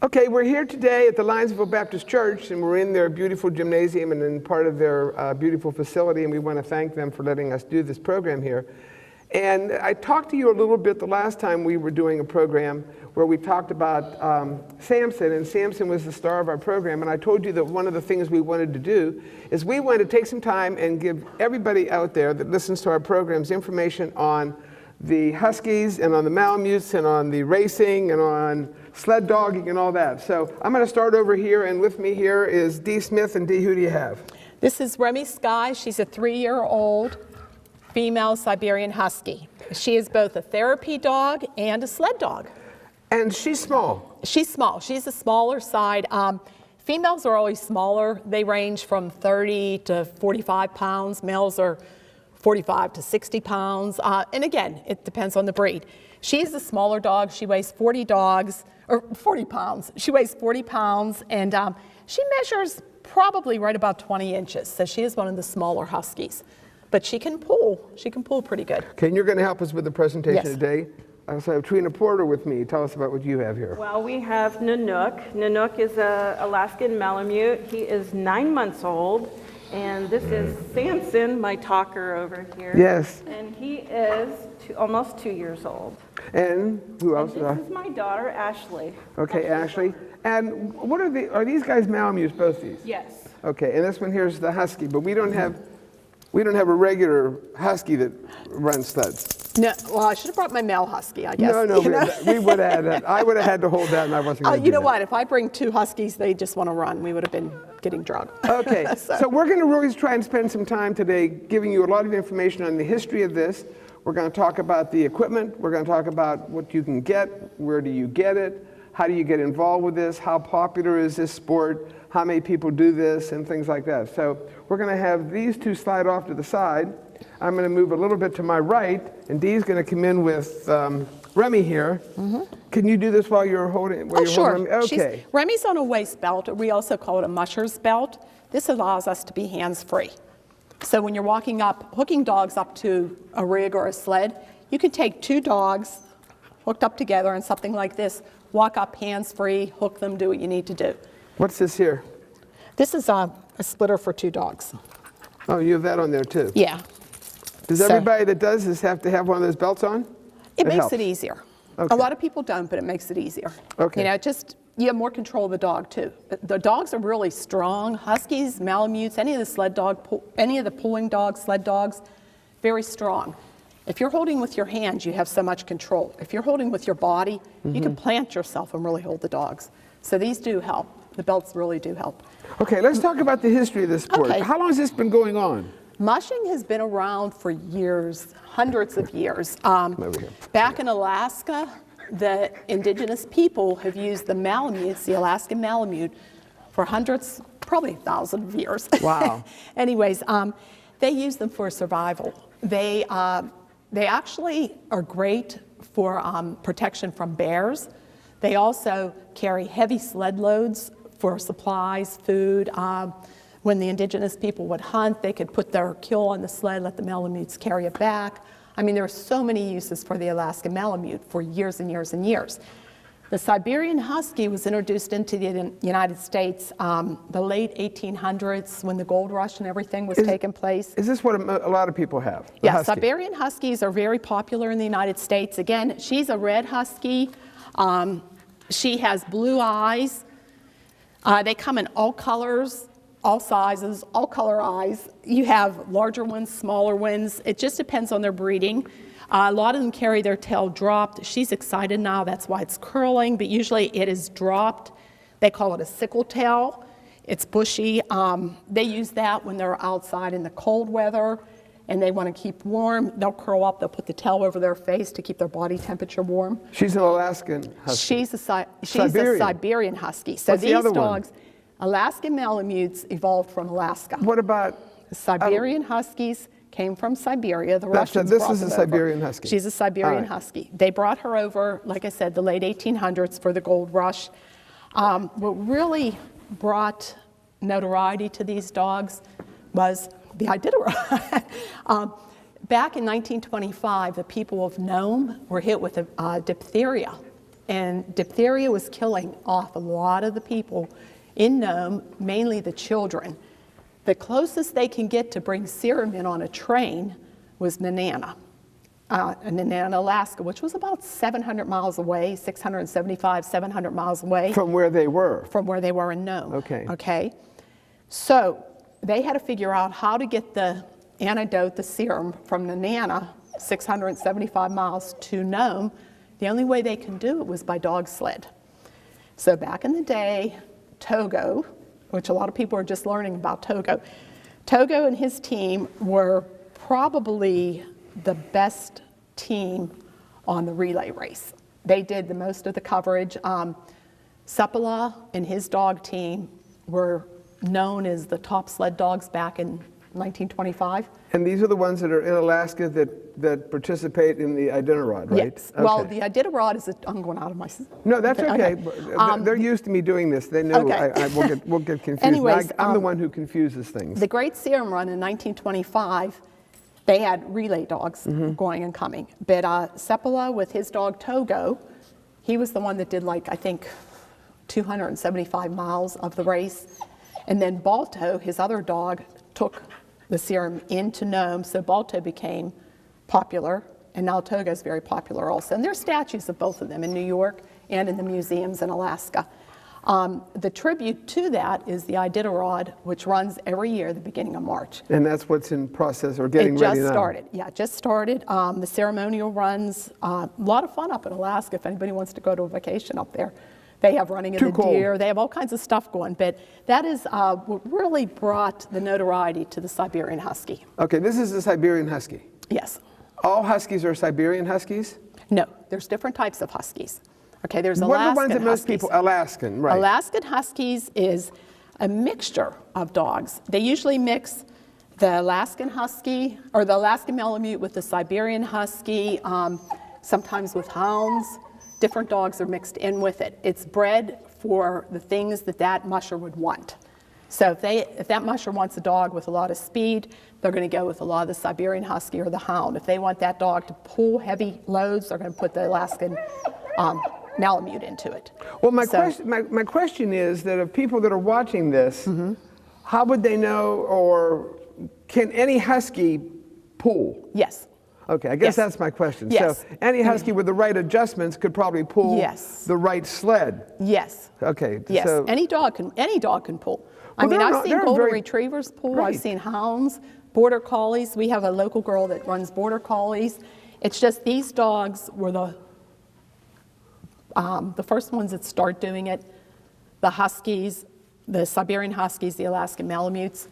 Okay, we're here today at the Lionsville Baptist Church, and we're in their beautiful gymnasium and in part of their beautiful facility, and we want to thank them for letting us do this program here. And I talked to you a little bit the last time we were doing a program where we talked about Samson, and Samson was the star of our program, and I told you that one of the things we wanted to do is we wanted to take some time and give everybody out there that listens to our programs information on the Huskies and on the Malamutes and on the racing and on sled dogging and all that. So I'm going to start over here, and with me here is Dee Smith. And Dee, who do you have? This is Remy Skye. She's a 3-year-old female Siberian Husky. She is both a therapy dog and a sled dog. And she's small. She's small. She's the smaller side. Females are always smaller. They range from 30 to 45 pounds. Males are 45 to 60 pounds. And again, it depends on the breed. She's a smaller dog. She weighs 40 pounds. She weighs 40 pounds, and she measures probably right about 20 inches. So she is one of the smaller Huskies. But she can pull. She can pull pretty good. Okay, and you're going to help us with the presentation Yes. today. I also have Trina Porter with me. Tell us about what you have here. Well, we have Nanook. Nanook is an Alaskan Malamute. He is 9 months old. And this is Samson, my talker over here. Yes. And he is almost 2 years old. And who else? This is my daughter, Ashley. Okay, Ashley. And what are these guys Malamutes, both these? Yes. Okay, and this one here is the Husky, but we don't have a regular Husky that runs sleds. No, well, I should have brought my male Husky, I guess. No, we would have had that. I would have had to hold that, and I wasn't going to do You know that. what? If I bring 2 Huskies, they just want to run. We would have been getting drunk. Okay, so we're going to really try and spend some time today giving you a lot of information on the history of this. We're going to talk about the equipment. We're going to talk about what you can get, where do you get it, how do you get involved with this, how popular is this sport, how many people do this, and things like that. So we're going to have these 2 slide off to the side. I'm going to move a little bit to my right, and Dee's going to come in with Remy here. Mm-hmm. Can you do this while you're holding? Sure. Holding Remy? Okay. Remy's on a waist belt. We also call it a musher's belt. This allows us to be hands-free. So when you're walking up, hooking dogs up to a rig or a sled, you can take 2 dogs hooked up together in something like this, walk up hands-free, hook them, do what you need to do. What's this here? This is a splitter for 2 dogs. Oh, you have that on there too? Yeah. Does everybody that does this have to have one of those belts on? It makes helps. it easier. Okay. A lot of people don't, but it makes it easier. Okay. You know, you have more control of the dog too. The dogs are really strong. Huskies, Malamutes, any of the pulling dogs, sled dogs, very strong. If you're holding with your hands, you have so much control. If you're holding with your body, you can plant yourself and really hold the dogs. So these do help. The belts really do help. Okay, let's talk about the history of this sport. Okay. How long has this been going on? Mushing has been around for years, hundreds of years. Over here. Back in Alaska, the indigenous people have used the Malamutes, the Alaskan Malamute, for hundreds, probably 1,000 of years. Wow. Anyways, they use them for survival. They actually are great for protection from bears. They also carry heavy sled loads for supplies, food. When the indigenous people would hunt, they could put their kill on the sled, let the Malamutes carry it back. I mean, there are so many uses for the Alaskan Malamute for years and years and years. The Siberian Husky was introduced into the United States the late 1800s when the gold rush and everything was taking place. Is this what a lot of people have? Yeah, Siberian Huskies are very popular in the United States. Again, she's a red Husky. She has blue eyes. They come in all colors, all sizes, all color eyes. You have larger ones, smaller ones. It just depends on their breeding. A lot of them carry their tail dropped. She's excited now, that's why it's curling, but usually it is dropped. They call it a sickle tail. It's bushy. They use that when they're outside in the cold weather and they want to keep warm. They'll curl up, they'll put the tail over their face to keep their body temperature warm. She's an Alaskan Husky. She's a Siberian Husky. So What's these the other dogs, Alaskan Malamutes evolved from Alaska. What about Siberian Huskies came from Siberia. The Russians this brought is them a over. Siberian Husky. She's a Siberian Husky. They brought her over, like I said, the late 1800s for the gold rush. What really brought notoriety to these dogs was the Iditarod. Back in 1925, the people of Nome were hit with diphtheria. and diphtheria was killing off a lot of the people in Nome, mainly the children. The closest they can get to bring serum in on a train was Nenana, Alaska, which was about 700 miles away, 675, 700 miles away. From where they were? From where they were in Nome. Okay. Okay. So they had to figure out how to get the antidote, the serum, from Nenana, 675 miles to Nome. The only way they can do it was by dog sled. So back in the day, Togo, which a lot of people are just learning about Togo and his team were probably the best team on the relay race. They did the most of the coverage. Seppala and his dog team were known as the top sled dogs back in 1925. And these are the ones that are in Alaska that participate in the Iditarod, right? Yes. Okay. Well, the Iditarod is I'm going out of my... No, that's okay. Okay. They're used to me doing this. They know Okay. we'll get confused. Anyways, I'm the one who confuses things. The Great Serum Run in 1925, they had relay dogs Mm-hmm. going and coming. But Seppala with his dog Togo, he was the one that did like, I think, 275 miles of the race. And then Balto, his other dog, took the serum into Nome, so Balto became popular, and now Togo is very popular also. And there's statues of both of them in New York and in the museums in Alaska. The tribute to that is the Iditarod, which runs every year at the beginning of March. And that's what's in process or getting It ready just now. started. Yeah, it just started. The ceremonial runs, a lot of fun up in Alaska if anybody wants to go to a vacation up there. They have running of Too the cold. deer. They have all kinds of stuff going. But that is what really brought the notoriety to the Siberian Husky. Okay, this is the Siberian Husky. Yes. All Huskies are Siberian Huskies? No, there's different types of Huskies. Okay, there's What are Alaskan the ones that most Huskies. people, Alaskan, right. Alaskan Huskies is a mixture of dogs. They usually mix the Alaskan Husky or the Alaskan Malamute with the Siberian Husky, sometimes with hounds. Different dogs are mixed in with it. It's bred for the things that that musher would want. So if that musher wants a dog with a lot of speed, they're going to go with a lot of the Siberian Husky or the hound. If they want that dog to pull heavy loads, they're going to put the Alaskan Malamute into it. Well, my question is that of people that are watching this, Mm-hmm. how would they know, or can any Husky pull? Yes. Okay, I guess Yes. that's my question. Yes. So any Husky with the right adjustments could probably pull Yes. the right sled. Yes. Okay. Yes. So, Any dog can pull. I Well, mean, they're I've not- seen they're golden very- retrievers pull. Right. I've seen hounds, border collies. We have a local girl that runs border collies. It's just these dogs were the first ones that start doing it. The Huskies, the Siberian Huskies, the Alaskan Malamutes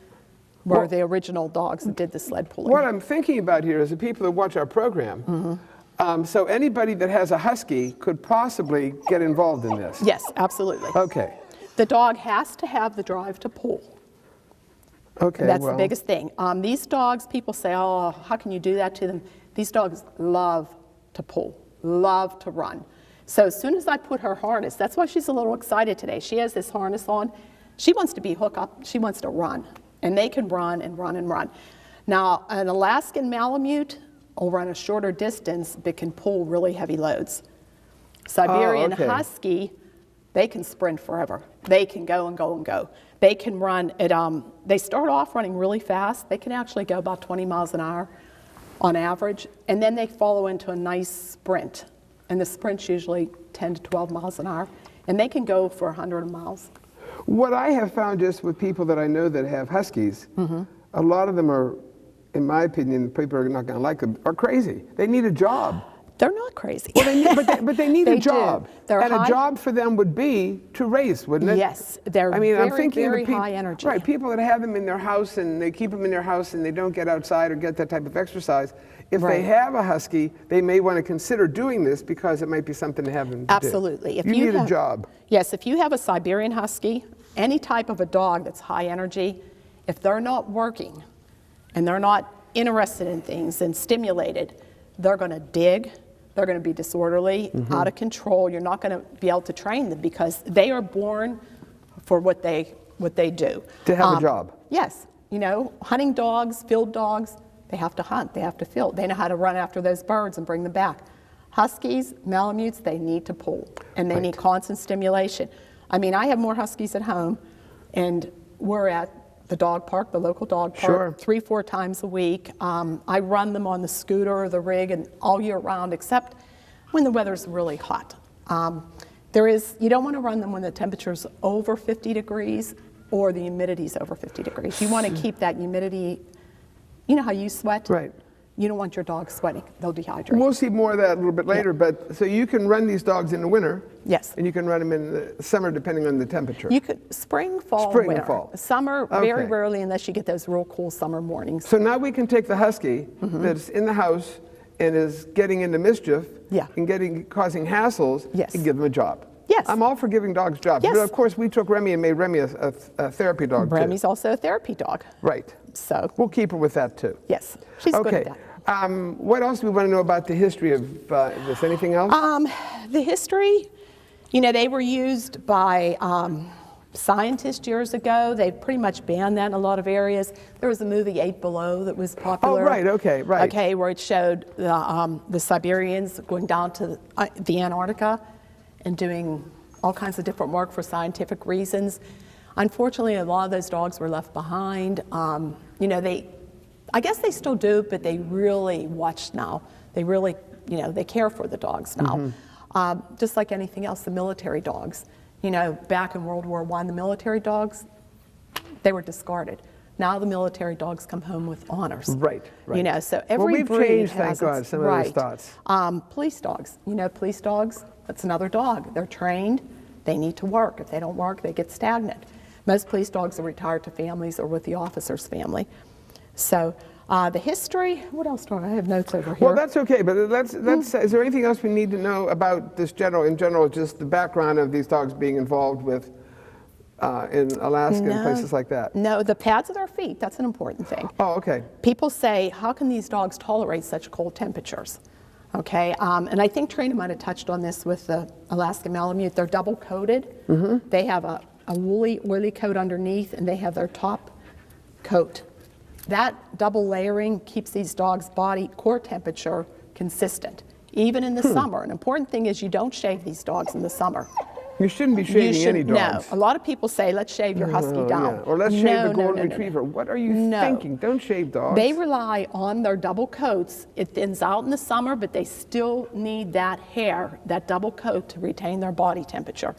were Well- the original dogs that did the sled pulling. what I'm thinking about here is the people that watch our program. Mm-hmm. So anybody that has a Husky could possibly get involved in this. Yes, absolutely. Okay. The dog has to have the drive to pull. Okay. That's well, the biggest thing. These dogs, people say, oh, how can you do that to them? These dogs love to pull, love to run. So as soon as I put her harness, that's why she's a little excited today. She has this harness on. She wants to be hooked up. She wants to run. And they can run and run and run. Now, an Alaskan Malamute will run a shorter distance but can pull really heavy loads. Siberian okay. Husky, they can sprint forever. They can go and go and go. They can run at, they start off running really fast. They can actually go about 20 miles an hour on average, and then they follow into a nice sprint. And the sprint's usually 10 to 12 miles an hour, and they can go for 100 miles. What I have found just with people that I know that have Huskies, a lot of them are, in my opinion, people are not going to like them, are crazy. They need a job. They're not crazy. Well, but they need They a do. job. They're and high- a job for them would be to race, wouldn't it? Yes, they're I mean, I'm very, thinking very of people, high energy. Right, people that have them in their house and they keep them in their house and they don't get outside or get that type of exercise. If they Right. have a Husky, they may want to consider doing this because it might be something to have them do. Absolutely. If you need a have- job. Yes, if you have a Siberian Husky, any type of a dog that's high energy, if they're not working and they're not interested in things and stimulated, they're going to dig, they're going to be disorderly, out of control. You're not going to be able to train them because they are born for what they do. To have a job. Yes. You know, hunting dogs, field dogs, they have to hunt, they have to field. They know how to run after those birds and bring them back. Huskies, Malamutes, they need to pull, and they need constant stimulation. I mean, I have more Huskies at home, and we're at the dog park, the local dog park, 3-4 times a week. I run them on the scooter or the rig and all year round, except when the weather's really hot. You don't want to run them when the temperature's over 50 degrees or the humidity's over 50 degrees. You want to keep that humidity, you know how you sweat? Right. You don't want your dog sweating. They'll dehydrate. We'll see more of that a little bit later, but so you can run these dogs in the winter. Yes. And you can run them in the summer depending on the temperature. You could spring, fall, Spring winter. and fall. Summer, very rarely, unless you get those real cool summer mornings. So now we can take the Husky that's in the house and is getting into mischief and causing hassles and give them a job. Yes. I'm all for giving dogs jobs. Yes. But of course, we took Remy and made Remy a therapy dog too. Remy's also a therapy dog. Right. So we'll keep her with that too. yes, she's good at that. What else do we want to know about the history of this? Anything else? The history, you know, they were used by scientists years ago. They pretty much banned that in a lot of areas. There was a movie, 8 Below, that was popular. Oh, right, okay, right. Okay, where it showed the Siberians going down to the Antarctica and doing all kinds of different work for scientific reasons. Unfortunately, a lot of those dogs were left behind. You know, I guess they still do, but they really watch now. They really, you know, they care for the dogs now. Just like anything else, the military dogs. You know, back in World War I, the military dogs, they were discarded. Now the military dogs come home with honors. Right, right. You know, so every we've breed changed, has thank God, some of those thoughts. Police dogs. You know, police dogs, that's another dog. They're trained. They need to work. If they don't work, they get stagnant. Most police dogs are retired to families or with the officer's family. So the history, what else do I have notes over here? Well, that's okay, but is there anything else we need to know about this in general, just the background of these dogs being involved with in Alaska and places like that? No, the pads of their feet, that's an important thing. Oh, okay. People say, how can these dogs tolerate such cold temperatures? Okay, and I think Trina might have touched on this with the Alaskan Malamute. They're double coated. They have a woolly, oily coat underneath, and they have their top coat. That double layering keeps these dogs' body core temperature consistent, even in the summer. An important thing is you don't shave these dogs in the summer. You shouldn't be shaving any dogs. No, a lot of people say, let's shave your husky down. Yeah. Or let's shave the golden retriever. What are you thinking? Don't shave dogs. They rely on their double coats. It thins out in the summer, but they still need that hair, that double coat, to retain their body temperature.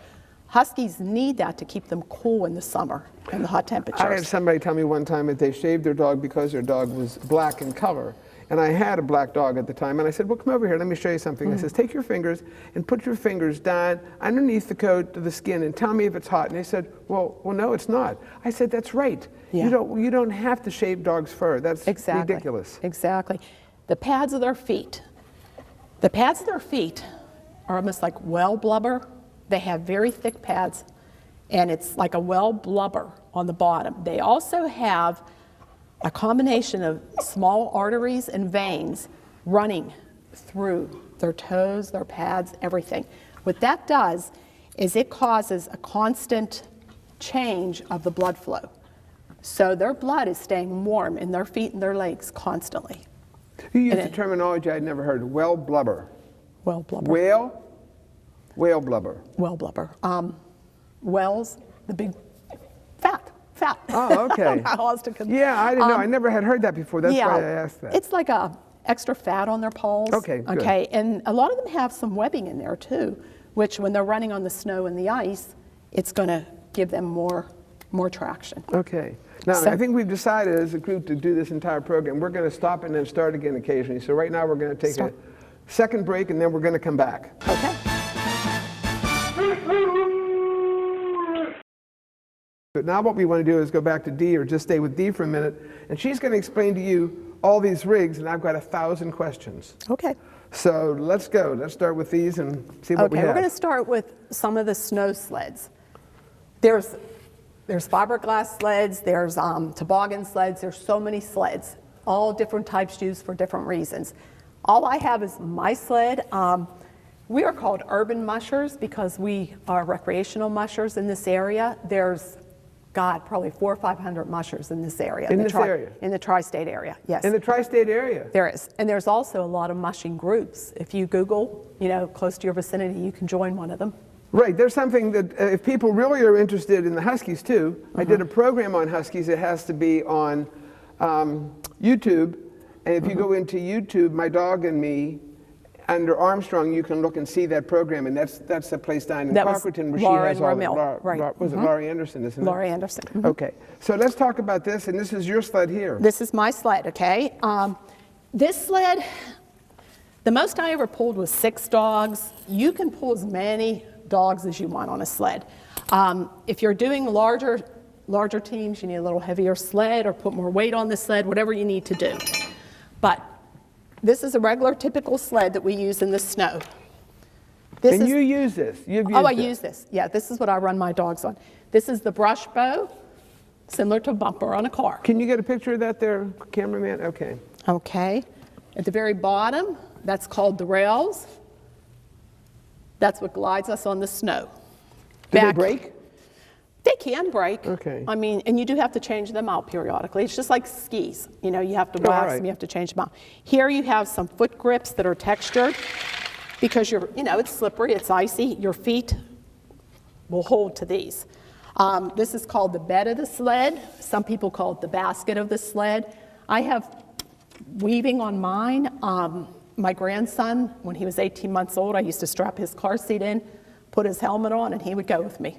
Huskies need that to keep them cool in the summer and the hot temperatures. I had somebody tell me one time that they shaved their dog because their dog was black in color. And I had a black dog at the time, and I said, well, come over here, let me show you something. I says, take your fingers and put your fingers down underneath the coat of the skin and tell me if it's hot. And they said, well, no, it's not. I said, that's right. Yeah. You don't have to shave dogs' fur. That's ridiculous. Exactly. The pads of their feet. The pads of their feet are almost like whale blubber. They have very thick pads, and it's like a whale blubber on the bottom. They also have a combination of small arteries and veins running through their toes, their pads, everything. What that does is it causes a constant change of the blood flow. So their blood is staying warm in their feet and their legs constantly. You used a terminology I'd never heard, whale blubber. Whale blubber. Whale blubber. Whale blubber. Whales, the big fat. Oh, okay. Yeah, I didn't know. I never had heard that before. That's why I asked that. It's like a extra fat on their paws. Okay, good. Okay, and a lot of them have some webbing in there too, which when they're running on the snow and the ice, it's going to give them more traction. Okay. Now, I think we've decided as a group to do this entire program. We're going to stop and then start again occasionally. So right now we're going to take a second break, and then we're going to come back. Okay. But now what we want to do is go back to Dee, or just stay with Dee for a minute, and she's going to explain to you all these rigs, and I've got 1,000 questions. Okay. So let's go. Let's start with these and see what we have. Okay, we're going to start with some of the snow sleds. There's fiberglass sleds, there's toboggan sleds, there's so many sleds, all different types used for different reasons. All I have is my sled. We are called urban mushers because we are recreational mushers in this area. There's God, probably 400 or 500 mushers in this area. In this area? In the tri-state area, yes. In the tri-state area? There is. And there's also a lot of mushing groups. If you Google, close to your vicinity, you can join one of them. Right, there's something that if people really are interested in the Huskies too, I did a program on Huskies. It has to be on YouTube. And if you go into YouTube, My Dog and Me, under Armstrong, you can look and see that program. And that's the place down in Cockerton where Laura she has all Ramil, right. Was it Laurie Anderson, isn't it? Laurie Anderson. Okay, so let's talk about this. And this is your sled here. This is my sled, okay? This sled, the most I ever pulled was 6 dogs. You can pull as many dogs as you want on a sled. If you're doing larger teams, you need a little heavier sled or put more weight on the sled, whatever you need to do. But this is a regular, typical sled that we use in the snow. You use this? I use this. Yeah, this is what I run my dogs on. This is the brush bow, similar to a bumper on a car. Can you get a picture of that there, cameraman? Okay. Okay. At the very bottom, that's called the rails. That's what glides us on the snow. Do they break? They can break. Okay. I mean, and you do have to change them out periodically. It's just like skis. You have to wax them, you have to change them out. Here you have some foot grips that are textured because it's slippery, it's icy. Your feet will hold to these. This is called the bed of the sled. Some people call it the basket of the sled. I have weaving on mine. My grandson, when he was 18 months old, I used to strap his car seat in, put his helmet on, and he would go with me.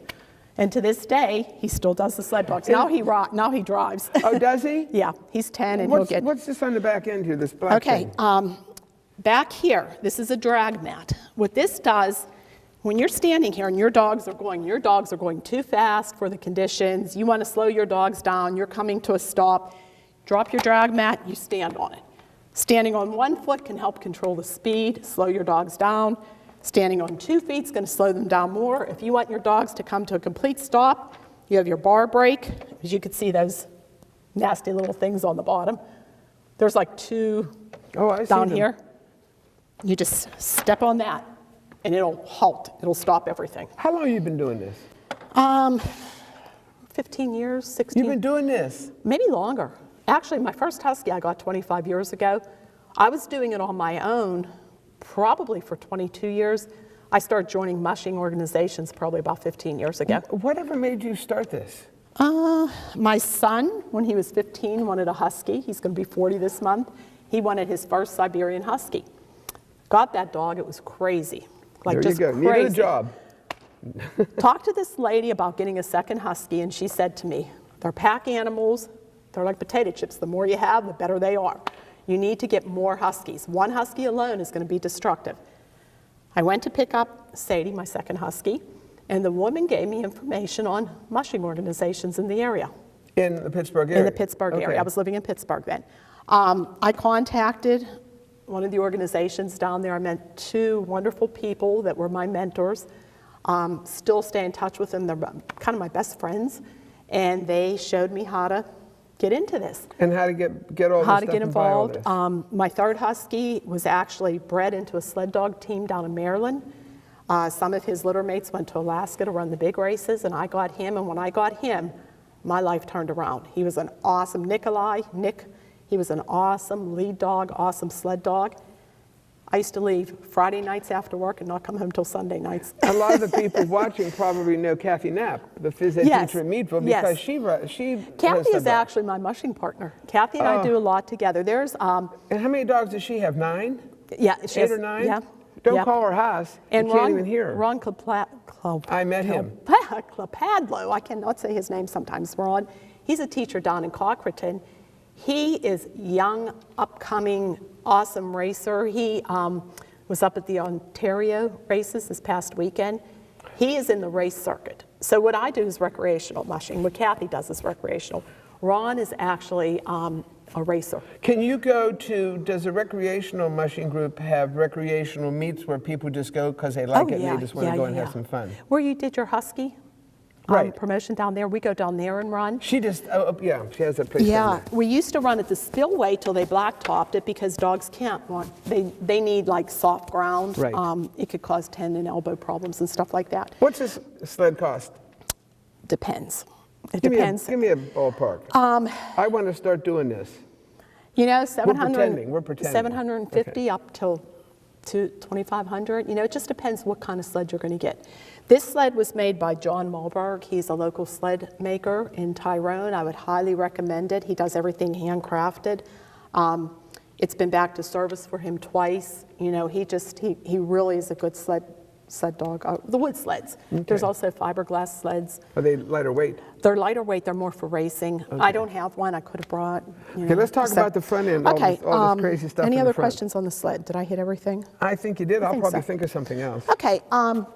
And to this day, he still does the sled dogs. Now he drives. Oh, does he? Yeah, he's 10 and What's this on the back end here, this black thing? Back here, this is a drag mat. What this does, when you're standing here and your dogs are going too fast for the conditions, you want to slow your dogs down, you're coming to a stop, drop your drag mat, you stand on it. Standing on one foot can help control the speed, slow your dogs down. Standing on 2 feet is going to slow them down more. If you want your dogs to come to a complete stop, you have your bar brake. As you can see, those nasty little things on the bottom. There's like 2 down here. You just step on that, and it'll halt. It'll stop everything. How long have you been doing this? 15 years, 16. You've been doing this? Maybe longer. Actually, my first Husky I got 25 years ago. I was doing it on my own probably for 22 years. I started joining mushing organizations probably about 15 years ago. Whatever made you start this? My son, when he was 15, wanted a Husky. He's going to be 40 this month. He wanted his first Siberian Husky. Got that dog. It was crazy. There you go. Needed a job. Talked to this lady about getting a second Husky, and she said to me, they're pack animals. They're like potato chips. The more you have, the better they are. You need to get more Huskies. One Husky alone is going to be destructive. I went to pick up Sadie, my second Husky, and the woman gave me information on mushing organizations in the area. In the Pittsburgh area? In the Pittsburgh area. I was living in Pittsburgh then. I contacted one of the organizations down there. I met 2 wonderful people that were my mentors. Still stay in touch with them. They're kind of my best friends. And they showed me how to get into this. And how to get all this stuff How to get involved. My third Husky was actually bred into a sled dog team down in Maryland. Some of his litter mates went to Alaska to run the big races, and I got him. And when I got him, my life turned around. He was an awesome Nick, he was an awesome lead dog, awesome sled dog. I used to leave Friday nights after work and not come home till Sunday nights. A lot of the people watching probably know Kathy Knapp, the phys ed teacher in Meadville, because she Kathy is actually my mushing partner. Kathy and I do a lot together. There's and how many dogs does she have? 9? Yeah, she 8 has, or 9? Yeah. Don't call her Haas. And you can't even hear her. Ron I met him. Clapadlo, I cannot say his name sometimes. Ron, he's a teacher down in Cockerton. He is young, upcoming, awesome racer. He was up at the Ontario races this past weekend. He is in the race circuit. So what I do is recreational mushing. What Kathy does is recreational. Ron is actually a racer. Can you go to, does a recreational mushing group have recreational meets where people just go because they like it and they just want to go and have some fun? Where you did your Husky promotion down there, we go down there and run. She just, she has that place down there. We used to run at the spillway till they blacktopped it because dogs can't run. They need like soft ground. Right. It could cause tendon, elbow problems and stuff like that. What's this sled cost? Depends. It Give depends. me a ballpark. I want to start doing this. You know, 700, We're pretending. 750 Okay. up till to 2,500. You know, it just depends what kind of sled you're going to get. This sled was made by John Malberg. He's a local sled maker in Tyrone. I would highly recommend it. He does everything handcrafted. It's been back to service for him twice. You know, he really is a good sled dog. The wood sleds. Okay. There's also fiberglass sleds. Are they lighter weight? They're lighter weight. They're more for racing. Okay. I don't have one. I could have brought. Okay, let's talk about the front end. Okay. All this crazy stuff. Any in the other front. questions on the sled? Did I hit everything? I think you did. I'll think probably so. think of something else. Okay.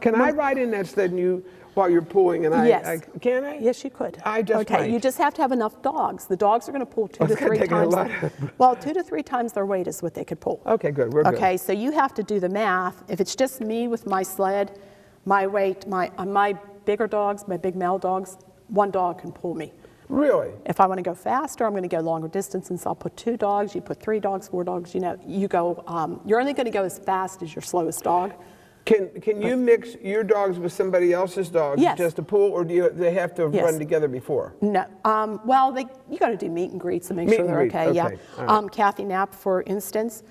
Can I ride in that sled and you while you're pulling? And Yes. Can I? Yes, you could. I just Okay. might. You just have to have enough dogs. The dogs are going to pull 2 to It's gonna 3 take a times. lot. Well, 2 to 3 times their weight is what they could pull. Okay, good. We're good. Okay, so you have to do the math. If it's just me with my sled, my weight, my bigger dogs, my big male dogs, 1 dog can pull me. Really? If I want to go faster, I'm going to go longer distances. I'll put 2 dogs. You put 3 dogs, 4 dogs. You know, you go. You're only going to go as fast as your slowest dog. Can you mix your dogs with somebody else's dogs Yes. just to pull, or do they have to Yes. run together before? No. Well, you got to do meet and greets to make Meet sure and they're greet, okay. Yeah. okay, all right. Kathy Knapp, for instance,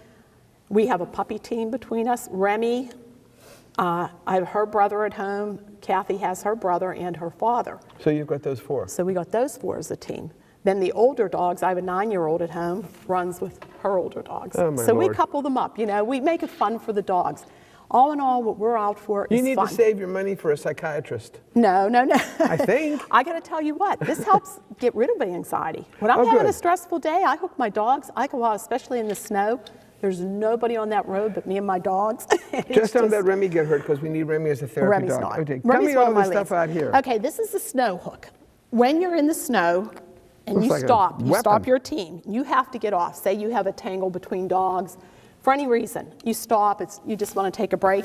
we have a puppy team between us. Remy, I have her brother at home. Kathy has her brother and her father. So you've got those 4. So we got those 4 as a team. Then the older dogs, I have a 9-year-old at home, runs with her older dogs. Oh, my so we Lord. couple them up. You know, we make it fun for the dogs. All in all, what we're out for is You need fun. to save your money for a psychiatrist. No. I think. I got to tell you what, this helps get rid of the anxiety. When I'm Oh, having a good. stressful day, I hook my dogs. I go out, especially in the snow. There's nobody on that road but me and my dogs. Just don't let Remy get hurt because we need Remy as a therapy Remy's dog. not. Okay, tell Remy's me one all of my this stuff leads. out here. Okay, this is the snow hook. When you're in the snow and Looks you like a stop weapon. your team, you have to get off. Say you have a tangle between dogs. For any reason, you stop, you just want to take a break.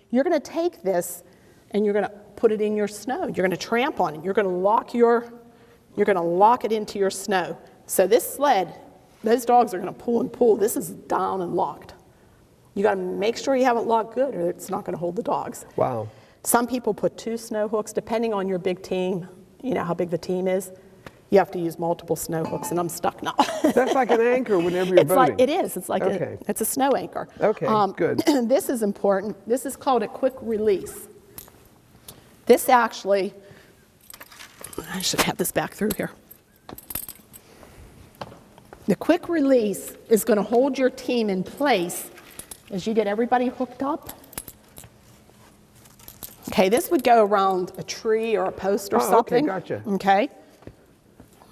You're going to take this and you're going to put it in your snow. You're going to tramp on it. You're going to lock it into your snow. So this sled, those dogs are going to pull and pull. This is down and locked. You got to make sure you have it locked good or it's not going to hold the dogs. Wow. Some people put 2 snow hooks, depending on your big team, you know how big the team is. You have to use multiple snow hooks, and I'm stuck now. That's like an anchor whenever you're It's boating. like, it is. It's like Okay. it's a snow anchor. Okay, good. This is important. This is called a quick release. This actually, I should have this back through here. The quick release is going to hold your team in place as you get everybody hooked up. Okay, this would go around a tree or a post or Oh, okay, something. gotcha. Okay.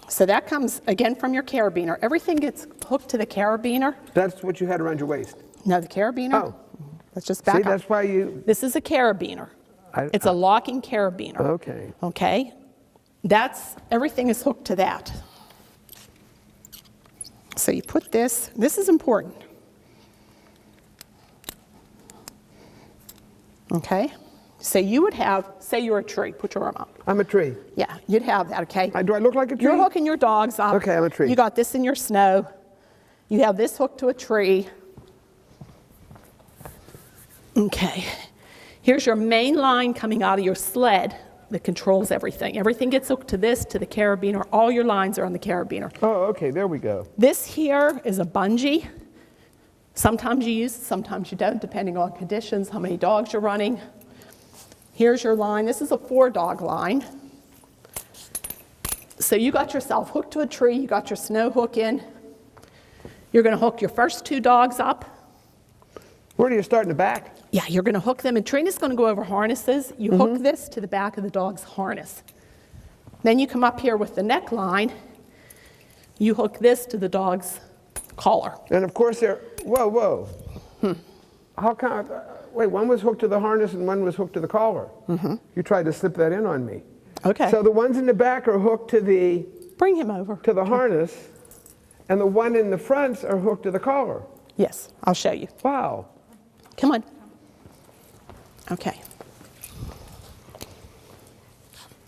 So that comes, again, from your carabiner. Everything gets hooked to the carabiner. That's what you had around your waist. No, the carabiner. Oh. Let's just back See, up. that's why you. This is a carabiner. It's a locking carabiner. Okay. Okay? Everything is hooked to that. So you put this is important. Okay? So you would have, say you're a tree, put your arm up. I'm a tree. Yeah, you'd have that, okay? Do I look like a tree? You're hooking your dogs up. Okay, I'm a tree. You got this in your snow. You have this hooked to a tree. Okay. Here's your main line coming out of your sled that controls everything. Everything gets hooked to this, to the carabiner. All your lines are on the carabiner. Oh, okay, there we go. This here is a bungee. Sometimes you use it, sometimes you don't, depending on conditions, how many dogs you're running. Here's your line. This is a 4-dog line. So you got yourself hooked to a tree. You got your snow hook in. You're going to hook your first 2 dogs up. Where do you start in the back? Yeah, you're going to hook them. And Trina's going to go over harnesses. You hook this to the back of the dog's harness. Then you come up here with the neckline. You hook this to the dog's collar. And of course they're, whoa. How come, wait, one was hooked to the harness and one was hooked to the collar. You tried to slip that in on me. Okay. So the ones in the back are hooked to the Bring him over. harness, and the one in the fronts are hooked to the collar. Yes, I'll show you. Wow. Come on. Okay.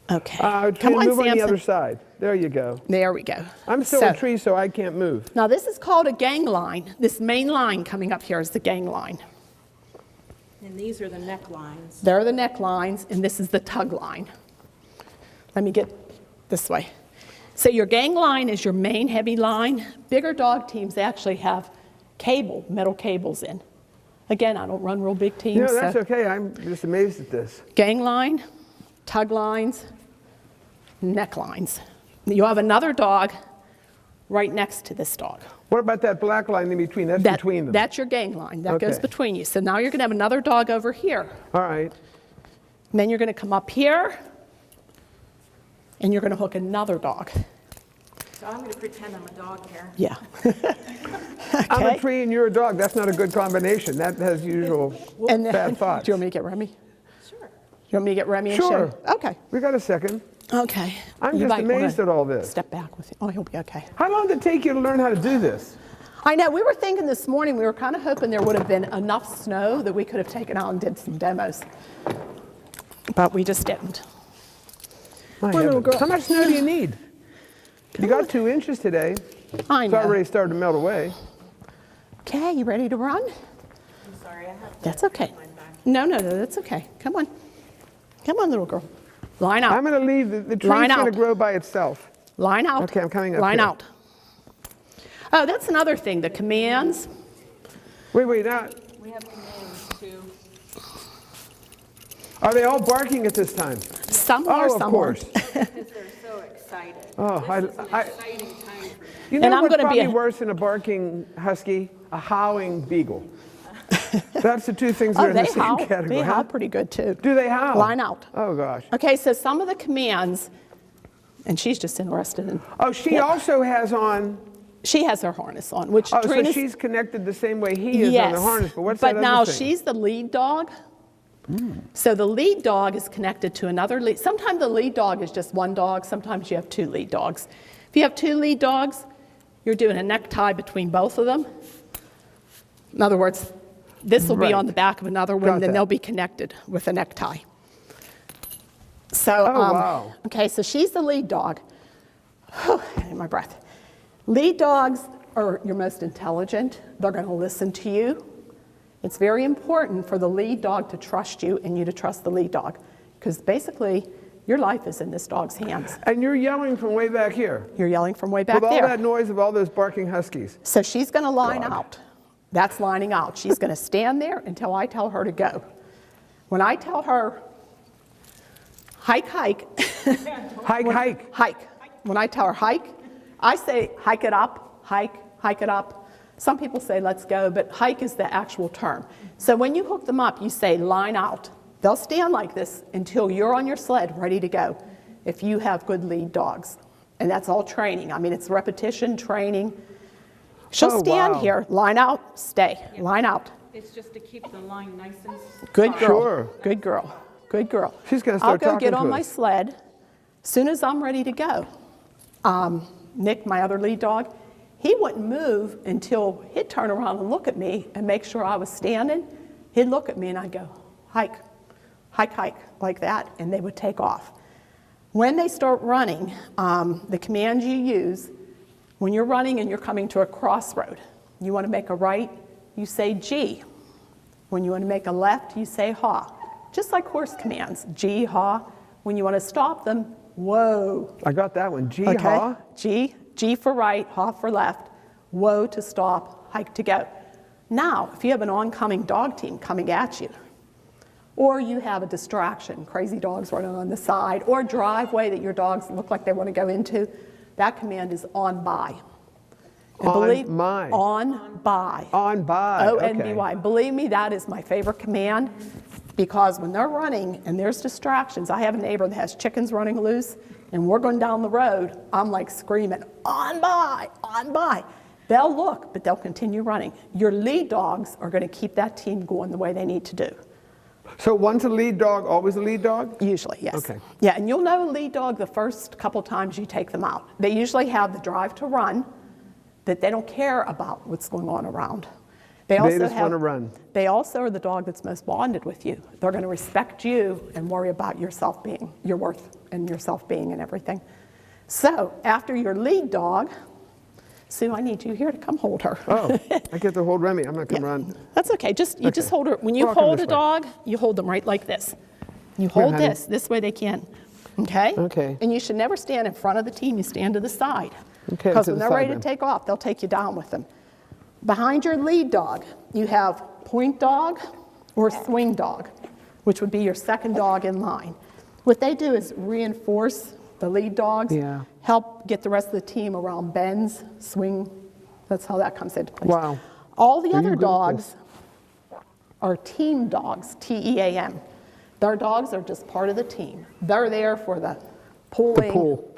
Okay. Come Come on, move on the Samson. other side. There you go. There we go. I'm still a tree, so I can't move. Now this is called a gang line. This main line coming up here is the gang line. And these are the neck lines. There are the neck lines, and this is the tug line. Let me get this way. So your gang line is your main heavy line. Bigger dog teams actually have metal cables in. Again, I don't run real big teams. No, that's okay. I'm just amazed at this. Gang line, tug lines, neck lines. You have another dog right next to this dog. What about that black line in between? That's between them. That's your gang line. That goes Okay. between you. So now you're going to have another dog over here. All right. And then you're going to come up here, and you're going to hook another dog. So I'm going to pretend I'm a dog here. Yeah. I'm a Okay. tree and you're a dog. That's not a good combination. That has usual And then, bad thoughts. do you want me to get Remy? Sure. You want me to get Remy and Sure. show? Okay. We got a second. Okay. I'm You just might wanna amazed at all this. Step back with you. Oh, he'll be okay. How long did it take you to learn how to do this? I know. We were thinking this morning, we were kind of hoping there would have been enough snow that we could have taken out and did some demos. But we just didn't. My Poor little heavens. girl. How much snow do you need? You got 2 inches today. I It's know. already started to melt away. Okay, you ready to run? I'm sorry, I have to. That's okay. No, that's okay. Come on. Come on, little girl. Line out. I'm going to leave. The tree's Line going to out. grow by itself. Line out. Okay, I'm coming up Line here. out. Oh, that's another thing, the commands. Wait. Now, We have commands too. are they all barking at this time? Some are, Oh, of some course. Because they're so excited. Oh, This is an exciting time for them. You know And I'm what's gonna be probably a- worse than a barking husky? A howling beagle. That's the two things that are Oh, in the they same howl. category. They huh? howl pretty good too. Do they howl? Line out. Oh, gosh. Okay, so some of the commands, and she's just interested in. Oh, she Yeah. also has on. She has her harness on, which Oh, so Trina's. she's connected the same way he is yes. on the harness. But what's but that now other thing? she's the lead dog. So the lead dog is connected to another lead. Sometimes the lead dog is just one dog. Sometimes you have two lead dogs. If you have two lead dogs, you're doing a necktie between both of them. In other words, this will be Right. on the back of another one, Got then that. they'll be connected with a necktie. So, Oh, wow. okay, so she's the lead dog. In my breath. Lead dogs are your most intelligent. They're going to listen to you. It's very important for the lead dog to trust you and you to trust the lead dog, because basically your life is in this dog's hands. And you're yelling from way back here. You're yelling from way back With all there. that noise of all those barking huskies. So she's going to line God. out. That's lining out. She's going to stand there until I tell her to go. When I tell her, hike, Hike, hike. hike. When I tell her hike, I say hike it up, hike it up. Some people say let's go, but hike is the actual term. So when you hook them up, you say line out. They'll stand like this until you're on your sled ready to go if you have good lead dogs. And that's all training. I mean, it's repetition, training. She'll Oh, stand wow. here, line out, stay, line out. It's just to keep the line nice and. Good girl, Sure. good girl, good girl. She's gonna start I'll go talking get to on my us. sled soon as I'm ready to go. Nick, my other lead dog, he wouldn't move until he'd turn around and look at me and make sure I was standing. He'd look at me and I'd go, hike, hike, hike, like that, and they would take off. When they start running, the command you use, when you're running and you're coming to a crossroad, you want to make a right, you say G. When you want to make a left, you say ha. Just like horse commands, G, ha. When you want to stop them, whoa. I got that one. Gee, Okay? haw. G for right, ha for left, whoa to stop, hike to go. Now, if you have an oncoming dog team coming at you, or you have a distraction, crazy dogs running on the side, or a driveway that your dogs look like they want to go into, that command is on by. And On my. On by. On by. O-N-B-Y. Believe me, that is my favorite command, because when they're running and there's distractions, I have a neighbor that has chickens running loose, and we're going down the road, I'm like screaming, on by, on by. They'll look, but they'll continue running. Your lead dogs are going to keep that team going the way they need to do. So one's a lead dog, always a lead dog? Usually, yes. Okay. Yeah, and you'll know a lead dog the first couple times you take them out. They usually have the drive to run, that they don't care about what's going on around. They just wanna run. They also are the dog that's most bonded with you. They're going to respect you and worry about your self-being, your worth and your self-being and everything. So after your lead dog, Sue, I need you here to come hold her. Oh, I get to hold Remy. I'm not going to Yeah. run. That's okay. You just hold her. When you Walk her hold this a way. dog, you hold them right like this. You hold honey. this way they can. Okay? Okay. And you should never stand in front of the team, you stand to the side. Okay, Because to when the they're side ready then. to take off, they'll take you down with them. Behind your lead dog, you have point dog or swing dog, which would be your second dog in line. What they do is reinforce the lead dogs, Yeah. help get the rest of the team around bends, swing. That's how that comes into place. Wow. All the Are you other good at dogs are team dogs, T-E-A-M. Their dogs are just part of the team. They're there for the pulling. Pull.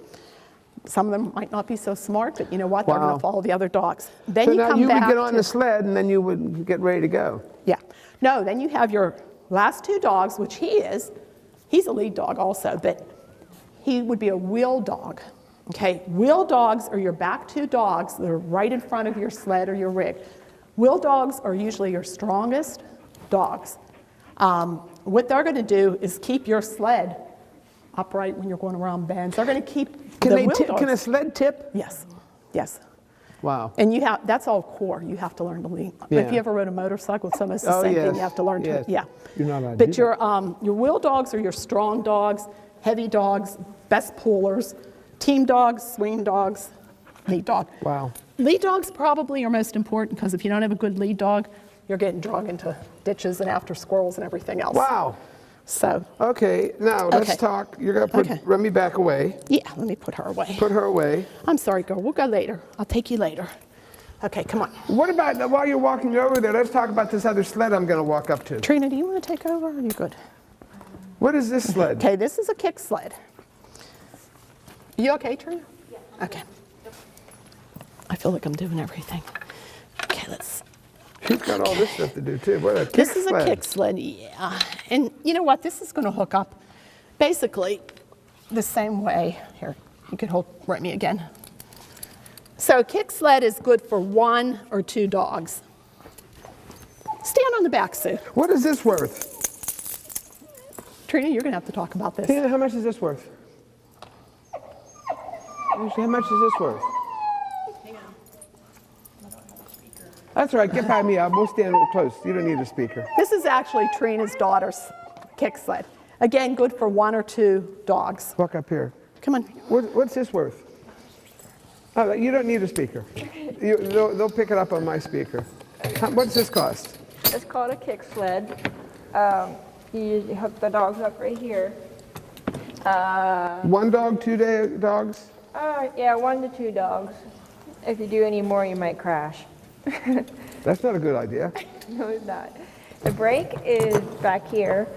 Some of them might not be so smart, but you know what? They're Wow. going to follow the other dogs. Then So you now come you would back get on to, the sled and then you would get ready to go. yeah. No, then you have your last two dogs, which he's a lead dog also, but he would be a wheel dog. Okay, wheel dogs are your back two dogs. They're right in front of your sled or your rig. Wheel dogs are usually your strongest dogs. What they're going to do is keep your sled upright when you're going around bends. They're going to keep Can, the they wheel tip, dogs. can a sled tip? Yes, yes. Wow. And that's all core. You have to learn to lead. Yeah. If you ever rode a motorcycle, it's almost the Oh, same thing. yes, You have to learn yes. to, yeah. You're not allowed to But do your wheel dogs are your strong dogs, heavy dogs, best pullers, team dogs, swing dogs, lead dog. Wow. Lead dogs probably are most important because if you don't have a good lead dog, you're getting dragged into ditches and after squirrels and everything else. Wow. So, Okay, now let's Okay. talk. You're going to put Okay. Remy back away. yeah, let me put her away. Put her away. I'm sorry, girl. We'll go later. I'll take you later. Okay, come on. What about, while you're walking over there, let's talk about this other sled I'm going to walk up to. Trina, do you want to take over? Or are you good? What is this sled? Okay, this is a kick sled. You okay, Trina? Yeah. Okay. I feel like I'm doing everything. Okay, let's. She's got all this stuff to do too. What a kick This is sled. a kick sled, yeah. And you know what? This is going to hook up basically the same way. Here, you could hold Remy again. So a kick sled is good for 1 or 2 dogs. Stand on the back, Sue. What is this worth? Trina, you're going to have to talk about this. Tina, how much is this worth? How much is this worth? That's all right. Get by me. We'll stand real close. You don't need a speaker. This is actually Trina's daughter's kick sled. Again, good for 1 or 2 dogs. Walk up here. Come on. What's this worth? Oh, you don't need a speaker. They'll pick it up on my speaker. What's this cost? It's called a kick sled. You hook the dogs up right here. 1 dog, 2 dogs? Yeah, 1 to 2 dogs. If you do any more, you might crash. That's not a good idea. No, it's not. The brake is back here.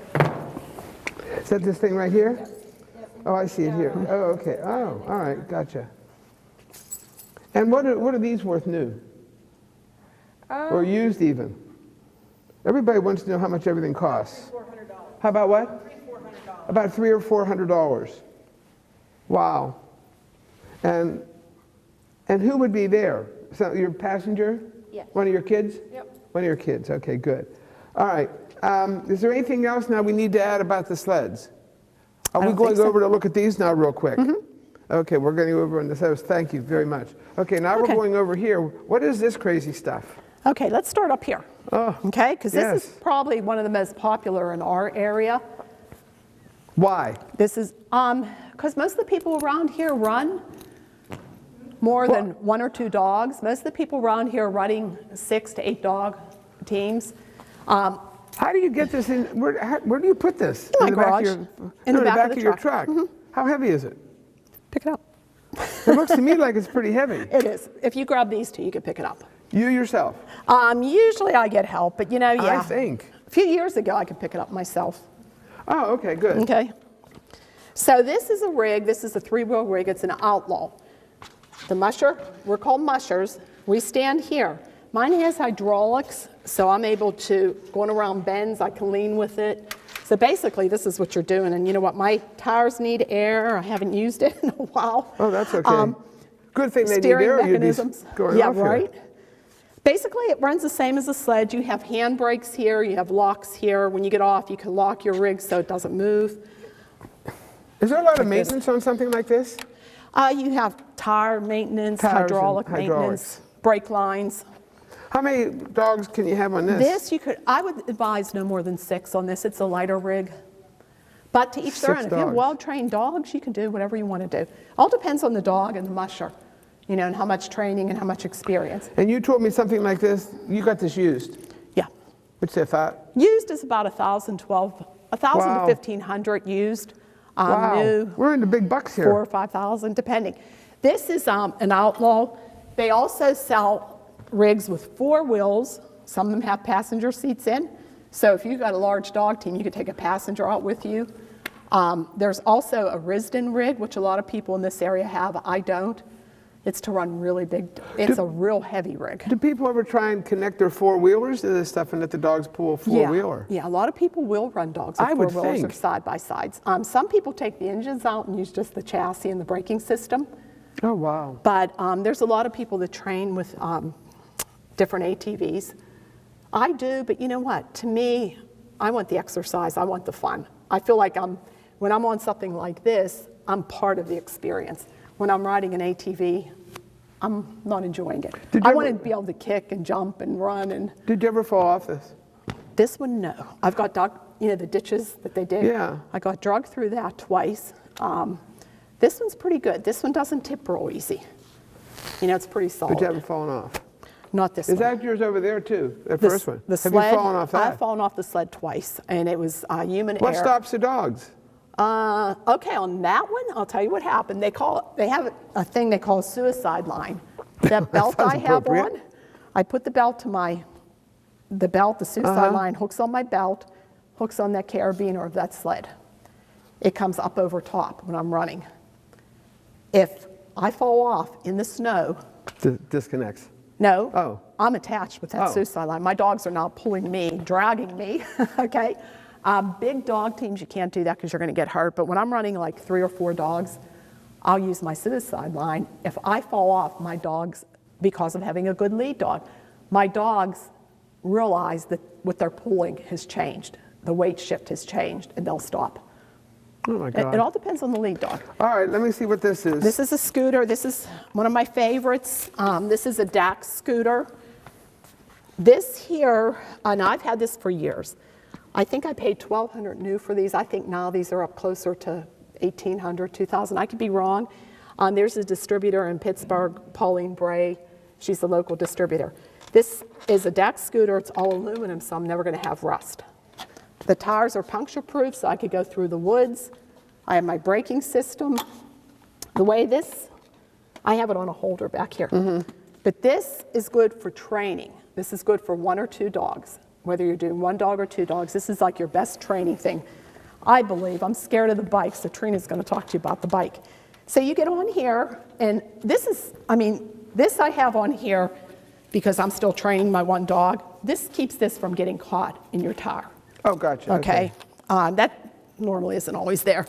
Is that this thing right here? Oh, I see it here. Oh, okay. Oh, all right. Gotcha. And what are these worth new? Or used even? Everybody wants to know how much everything costs. $400. How about what? $400. About $300 or $400. Wow. And who would be there? So your passenger? Yes. One of your kids? Yep. One of your kids. Okay, good. All right. Is there anything else now we need to add about the sleds? Are we don't going think so. over to look at these now real quick? Okay, we're going over on the sleds. Thank you very much. Okay, now Okay. we're going over here. What is this crazy stuff? Okay, let's start up here. Oh, Okay, because this is yes. probably one of the most popular in our area. Why? This is, because most of the people around here run more than 1 or 2 dogs. Most of the people around here are running 6 to 8 dog teams. How do you get this in? Where do you put this? In my the back garage. of your, In the back of the your truck. truck. How heavy is it? Pick it up. It looks to me like it's pretty heavy. It is. If you grab these 2, you can pick it up. You yourself? Usually I get help, but you know, yeah. I think. A few years ago, I could pick it up myself. Oh, okay, good. Okay. So this is a rig. This is a 3-wheel rig. It's an Outlaw. The musher, we're called mushers. We stand here. Mine has hydraulics, so I'm able to, going around bends, I can lean with it. So basically, this is what you're doing. And you know what? My tires need air. I haven't used it in a while. Oh, that's okay. Good thing they need Steering air. You'd be mechanisms. going Yeah, off here. right. Basically, it runs the same as a sled. You have hand brakes here. You have locks here. When you get off, you can lock your rig so it doesn't move. Is there a lot of maintenance on something like this? You have tire maintenance, Tires and hydraulic hydraulics. maintenance, brake lines. How many dogs can you have on this? This I would advise no more than 6 on this. It's a lighter rig. But to each their own. If you have dogs. well-trained dogs, you can do whatever you want to do. All depends on the dog and the musher, you know, and how much training and how much experience. And you told me something like this. You got this used. Yeah. What's that thought? Used is about 1,000 to Wow. 1,500 used. Wow. New, We're in the big bucks here. 4,000 or 5,000, depending. This is an outlaw. They also sell rigs with 4 wheels. Some of them have passenger seats in. So if you've got a large dog team, you could take a passenger out with you. There's also a Risden rig, which a lot of people in this area have. I don't. It's to run really big. It's a real heavy rig. Do people ever try and connect their four-wheelers to this stuff and let the dogs pull a four-wheeler? Yeah, a lot of people will run dogs with I would four-wheelers or think. side-by-sides. Some people take the engines out and use just the chassis and the braking system. Oh, wow. But there's a lot of people that train with different ATVs. I do, but you know what? To me, I want the exercise. I want the fun. I feel like when I'm on something like this, I'm part of the experience. When I'm riding an ATV, I'm not enjoying it. Did you I want to ever- be able to kick and jump and run. And Did you ever fall off this? this one, no. I've got dug, you know, the ditches that they dig. Yeah. I got dragged through that twice. This one's pretty good. This one doesn't tip real easy. You know, it's pretty solid. But you haven't fallen off. Not this Is one. that yours over there, too? That The first one? The Have sled, you fallen off that? I've fallen off the sled twice, and it was human What error. stops the dogs? Okay, on that one, I'll tell you what happened. They have a thing they call a suicide line. That belt sounds I have appropriate. on, I put the belt to the suicide line hooks on my belt, hooks on that carabiner of that sled. It comes up over top when I'm running. If I fall off in the snow, Disconnects. no, Oh. I'm attached with that Oh. suicide line. My dogs are now pulling me, dragging me, okay? Big dog teams, you can't do that because you're going to get hurt. But when I'm running like 3 or 4 dogs, I'll use my suicide line. If I fall off, my dogs, because of having a good lead dog, my dogs realize that what they're pulling has changed. The weight shift has changed, and they'll stop. Oh, my It God. all depends on the lead dog. All right, let me see what this is. This is a scooter. This is one of my favorites. This is a DAX scooter. This here, and I've had this for years. I think I paid $1,200 new for these. I think now these are up closer to $1,800, $2,000. I could be wrong. There's a distributor in Pittsburgh, Pauline Bray. She's the local distributor. This is a DAX scooter. It's all aluminum, so I'm never going to have rust. The tires are puncture-proof, so I could go through the woods. I have my braking system. The way this, I have it on a holder back here. But this is good for training. This is good for 1 or 2 dogs. Whether you're doing 1 dog or 2 dogs, this is like your best training thing. I believe. I'm scared of the bike, so Trina's going to talk to you about the bike. So you get on here, and this is, this I have on here because I'm still training my 1 dog. This keeps this from getting caught in your tire. Oh, gotcha. Okay. That normally isn't always there.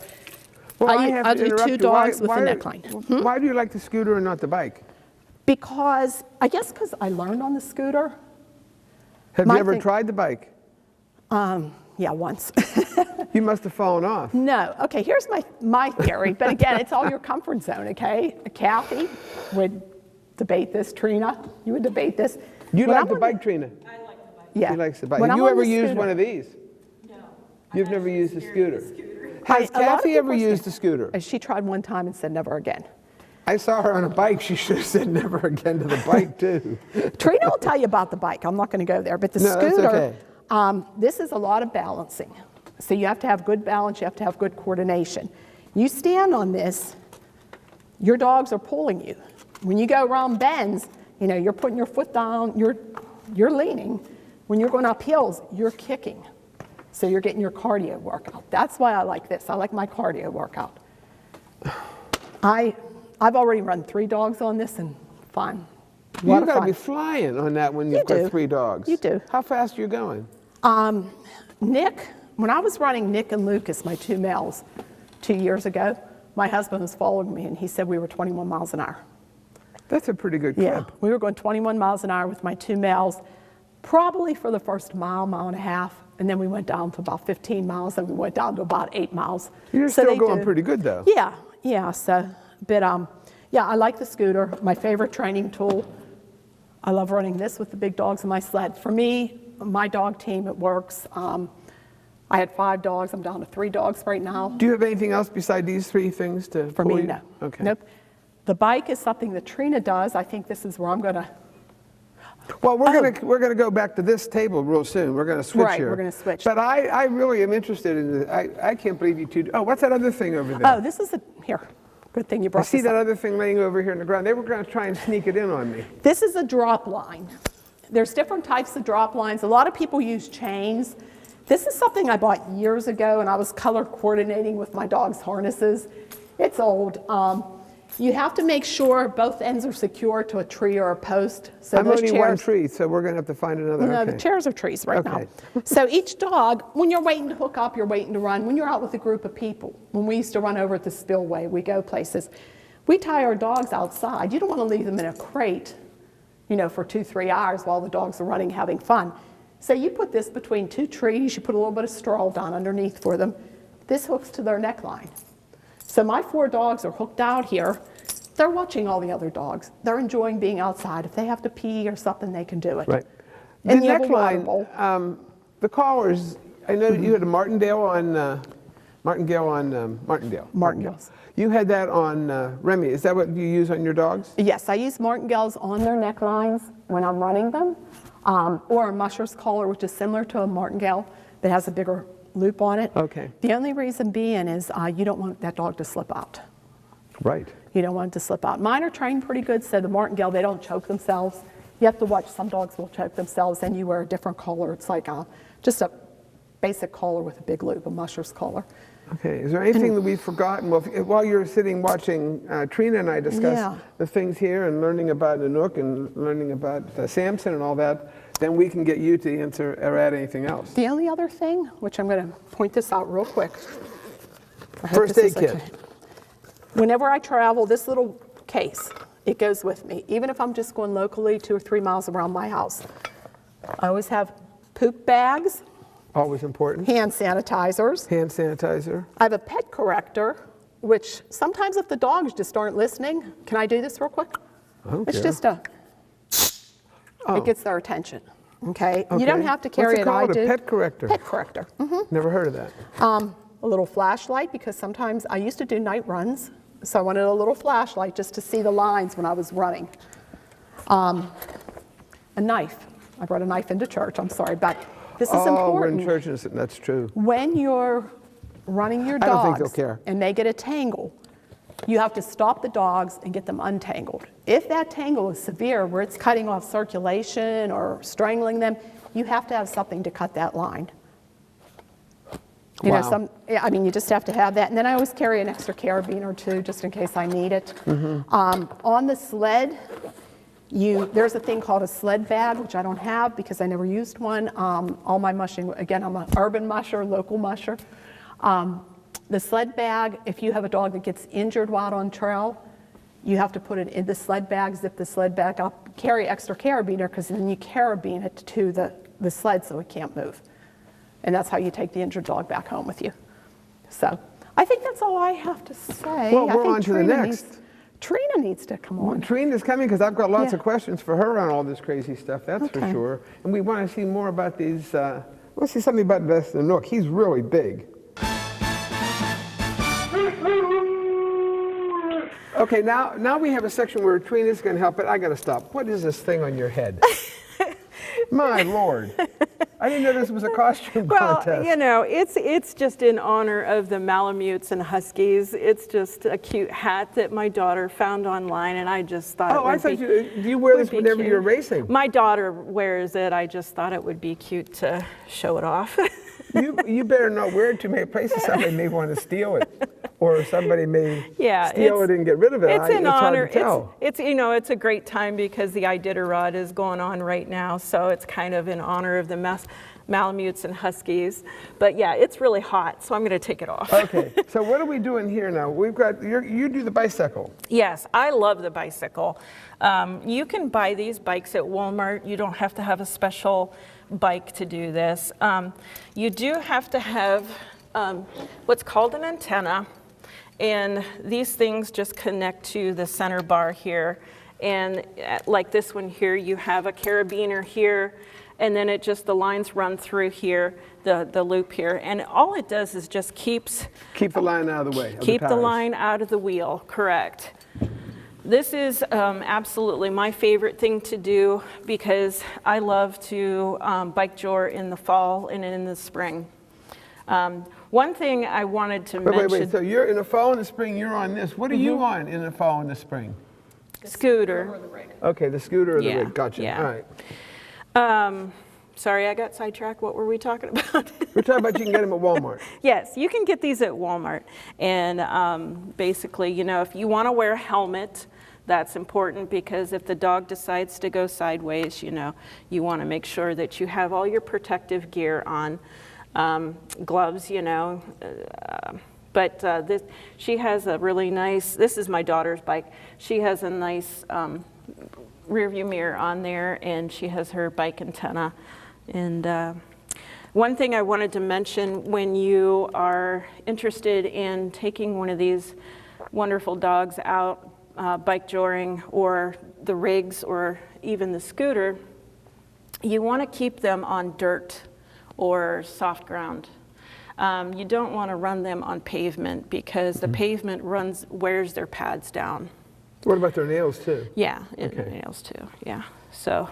Well, I have I'll to do interrupt 2 you. dogs with Why- a neckline. Why do you like the scooter and not the bike? Because, I guess because I learned on the scooter. Have My you ever thing- tried the bike? Yeah, once. You must have fallen off. No. Okay, here's my theory. But again, it's all your comfort zone, okay? Kathy would debate this. Trina, you would debate this. You When like I'm the on bike, Trina? Yeah. She likes the bike. When Have I'm you on ever the used scooter- one of these? No. You've never used the scooter. Has A lot of Kathy people ever are used the scared. scooter? She tried one time and said never again. I saw her on a bike. She should have said never again to the bike, too. Trina will tell you about the bike. I'm not going to go there. But the No, that's scooter, okay. this is a lot of balancing. So you have to have good balance. You have to have good coordination. You stand on this, your dogs are pulling you. When you go around bends, you know, you're putting your foot down, you're leaning. When you're going up hills, you're kicking. So you're getting your cardio workout. That's why I like this. I like my cardio workout. I've already run 3 dogs on this and fun. A lot You've of got to fun. be flying on that when you've You do. got 3 dogs. You do. How fast are you going? Nick, when I was running Nick and Lucas, my 2 males, 2 years ago, my husband was following me and he said we were 21 miles an hour. That's a pretty good clip. Yeah, we were going 21 miles an hour with my 2 males, probably for the first mile, mile and a half, and then we went down to about 15 miles, and we went down to about 8 miles. You're So still they going do- pretty good, though. Yeah, so, but yeah, I like the scooter, my favorite training tool. I love running this with the big dogs in my sled. For me, my dog team, it works. I had 5 dogs. I'm down to 3 dogs right now. Do you have anything else beside these 3 things to For pull me, you? no. Okay. Nope. The bike is something that Trina does. I think this is where I'm going to. Well, we're gonna go back to this table real soon. We're gonna switch Right, here. we're gonna switch. But I really am interested in this. I can't believe you two. Oh, what's that other thing over there? Oh, this is here. Good thing you I brought see this that up. other thing laying over here on the ground. They were gonna try and sneak it in on me. This is a drop line. There's different types of drop lines. A lot of people use chains. This is something I bought years ago, and I was color coordinating with my dog's harnesses. It's old. You have to make sure both ends are secure to a tree or a post. So I'm those only chairs, one tree, so we're gonna have to find another. No, Okay. the chairs are trees right Okay. now. So each dog, when you're waiting to hook up, you're waiting to run. When you're out with a group of people, when we used to run over at the spillway, we go places, we tie our dogs outside. You don't want to leave them in a crate, for 2-3 hours while the dogs are running, having fun. So you put this between 2 trees, you put a little bit of straw down underneath for them. This hooks to their neckline. So my 4 dogs are hooked out here. They're watching all the other dogs. They're enjoying being outside. If they have to pee or something, they can do it. Right. And The you have a water neckline, bowl. the collars, I know you had a Martindale on Martindale. Martingales. You had that on Remy. Is that what you use on your dogs? Yes, I use martingales on their necklines when I'm running them, or a musher's collar, which is similar to a martingale that has a bigger loop on it. Okay. The only reason being is you don't want that dog to slip out. Right. You don't want it to slip out. Mine are trained pretty good, so the martingale, they don't choke themselves. You have to watch, some dogs will choke themselves, and you wear a different collar. It's like just a basic collar with a big loop, a musher's collar. Okay. Is there anything that we've forgotten? Well, while you're sitting watching Trina and I discuss Yeah. the things here and learning about Nanook and learning about Samson and all that, then we can get you to answer or add anything else. The only other thing, which I'm going to point this out real quick. I hope First this aid is kit. okay. Whenever I travel, this little case, it goes with me. Even if I'm just going locally 2 or 3 miles around my house. I always have poop bags, Always important. hand sanitizers. Hand sanitizer. I have a pet corrector, which sometimes if the dogs just aren't listening, can I do this real quick? don't It's care. just it gets their attention. Okay? You Okay. don't have to carry What's it it. called? I do. A pet corrector? Pet corrector. Never heard of that. A little flashlight, because sometimes I used to do night runs, so I wanted a little flashlight just to see the lines when I was running. A knife. I brought a knife into church, I'm sorry, but this is important. We're in church, and that's true. When you're running your I don't think dogs they'll care. and they get a tangle, you have to stop the dogs and get them untangled. If that tangle is severe, where it's cutting off circulation or strangling them, you have to have something to cut that line. Wow. You just have to have that. And then I always carry an extra carabiner or 2 just in case I need it. On the sled, there's a thing called a sled bag, which I don't have because I never used one. All my mushing, again, I'm an urban musher, local musher. The sled bag, if you have a dog that gets injured while out on trail, you have to put it in the sled bag, zip the sled bag up, carry extra carabiner, because then you carabine it to the sled so it can't move. And that's how you take the injured dog back home with you. So I think that's all I have to say. Well, I we're think on to the Trina next. Trina needs to come on. Trina's coming because I've got lots Yeah. of questions for her on all this crazy stuff, that's for Okay. sure. And we want to see more about these, we'll see something about Best Nanook. He's really big. Okay, now we have a section where Trina's going to help, but I got to stop. What is this thing on your head? My Lord. I didn't know this was a costume Well, contest. it's just in honor of the Malamutes and Huskies. It's just a cute hat that my daughter found online, and I just thought Oh, I it thought would be. you wear would this be whenever cute. you're racing. My daughter wears it. I just thought it would be cute to show it off. You better not wear it too many places. Somebody may want to steal it, or somebody may steal it and get rid of it. It's in honor. Hard to tell. It's a great time because the Iditarod is going on right now, so it's kind of in honor of the Malamutes and Huskies. But yeah, it's really hot, so I'm going to take it off. Okay, so what are we doing here now? We've got you do the bicycle. Yes, I love the bicycle. You can buy these bikes at Walmart. You don't have to have a special bike to do this. You do have to have what's called an antenna, and these things just connect to the center bar here. And like this one here, you have a carabiner here, and then the lines run through here, the loop here. And all it does is just Keep the line out of the way. keep the line out of the wheel, correct. This is absolutely my favorite thing to do because I love to bike jor in the fall and in the spring. One thing I wanted to mention. Wait. So you're in the fall and the spring, you're on this. What are you on in the fall and the spring? Scooter. Okay, the scooter or the Yeah, rig. Gotcha. yeah. All right. Sorry, I got sidetracked. What were we talking about? We're talking about you can get them at Walmart. Yes, you can get these at Walmart. And basically, you know, if you want to wear a helmet, that's important because if the dog decides to go sideways, you know, you want to make sure that you have all your protective gear on. Gloves, you know. She has a really nice, this is my daughter's bike. She has a nice rear view mirror on there, and she has her bike antenna. And one thing I wanted to mention, when you are interested in taking one of these wonderful dogs out bike joring or the rigs or even the scooter, you want to keep them on dirt or soft ground. You don't want to run them on pavement because the pavement wears their pads down. What about their nails too? Yeah, Okay. nails too, yeah. So,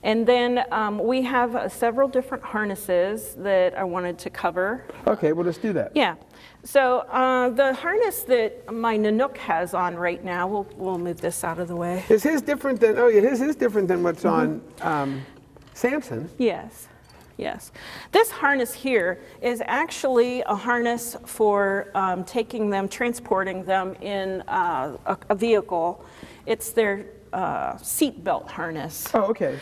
and then we have several different harnesses that I wanted to cover. Okay, well, let's do that. Yeah, so the harness that my Nanook has on right now, we'll move this out of the way. Is his different than, his is different than what's on Samson? Yes, yes. This harness here is actually a harness for transporting them in a vehicle. It's their seat belt harness. Oh, okay.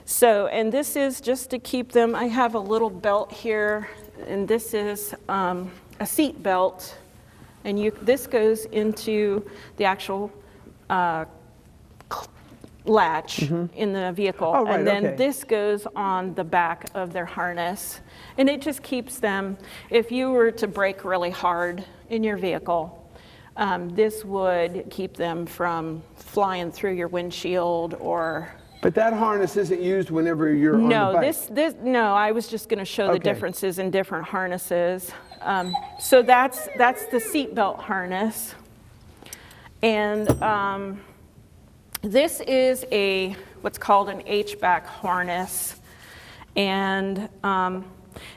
So, and this is just to keep them, I have a little belt here, and this is a seat belt, and this goes into the actual latch in the vehicle, Oh, right, and then okay. this goes on the back of their harness, and it just keeps them, if you were to brake really hard in your vehicle, this would keep them from flying through your windshield or... But that harness isn't used whenever you're on the bike. No, I was just going to show the Okay. differences in different harnesses. So that's the seatbelt harness, and this is what's called an H-back harness, and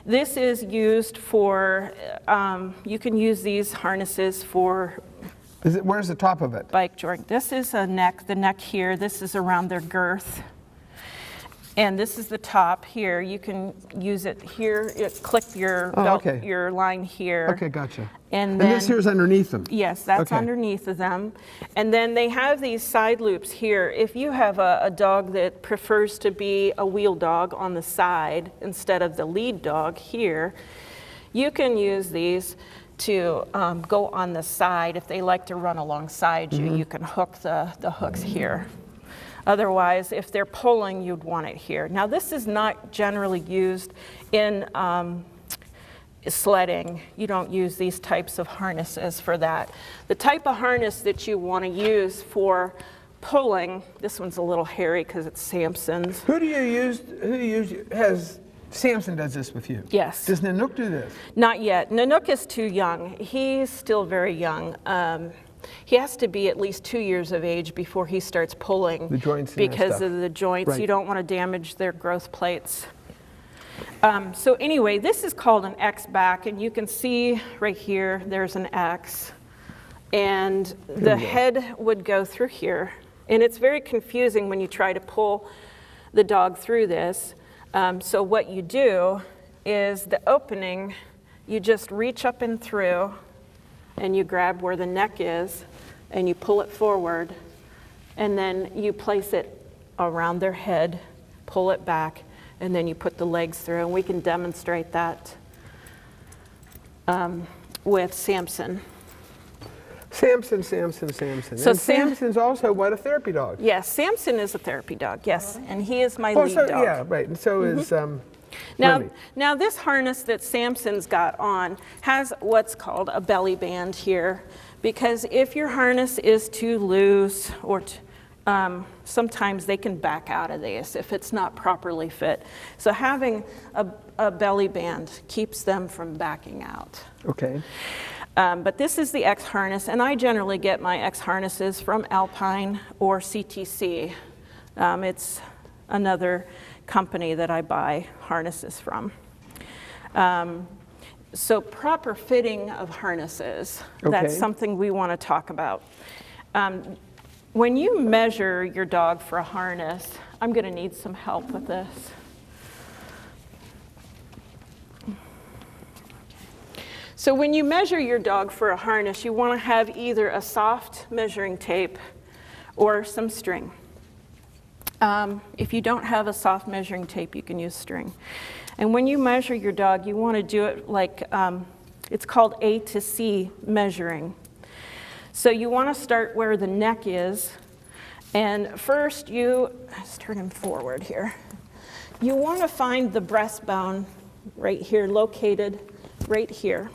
this is used for. You can use these harnesses for. Where's the top of it? Bike joring. This is the neck here. This is around their girth. And this is the top here. You can use it here. Clip your belt, okay. your line here. Okay, gotcha. And this here's underneath them? Yes, that's Okay. underneath of them. And then they have these side loops here. If you have a dog that prefers to be a wheel dog on the side instead of the lead dog here, you can use these to go on the side. If they like to run alongside you, you can hook the hooks here. Otherwise, if they're pulling, you'd want it here. Now, this is not generally used in sledding. You don't use these types of harnesses for that. The type of harness that you want to use for pulling, this one's a little hairy because it's Samson's. Who do you use? Samson does this with you? Yes. Does Nanook do this? Not yet. Nanook is too young. He's still very young. He has to be at least 2 years of age before he starts pulling. The joints and that because stuff. of the joints. Right. You don't want to damage their growth plates. So anyway, this is called an X back, and you can see right here, there's an X. And the head would go through here. And it's very confusing when you try to pull the dog through this. So what you do is the opening, you just reach up and through, and you grab where the neck is, and you pull it forward, and then you place it around their head, pull it back, and then you put the legs through, and we can demonstrate that with Samson. Samson. So And Samson's also what, a therapy dog? Yes, Samson is a therapy dog, yes, and he is my lead dog. Yeah, right, and so is Now, Remy. now this harness that Samson's got on has what's called a belly band here, because if your harness is too loose or sometimes they can back out of these if it's not properly fit. So having a belly band keeps them from backing out. Okay. But this is the X harness, and I generally get my X harnesses from Alpine or CTC. It's another company that I buy harnesses from. So proper fitting of harnesses, that's something we want to talk about. When you measure your dog for a harness, I'm going to need some help with this. So when you measure your dog for a harness, you want to have either a soft measuring tape or some string. If you don't have a soft measuring tape, you can use string. And when you measure your dog, you want to do it like, it's called A to C measuring. So you want to start where the neck is, and first let's turn him forward here. You want to find the breastbone right here, located right here.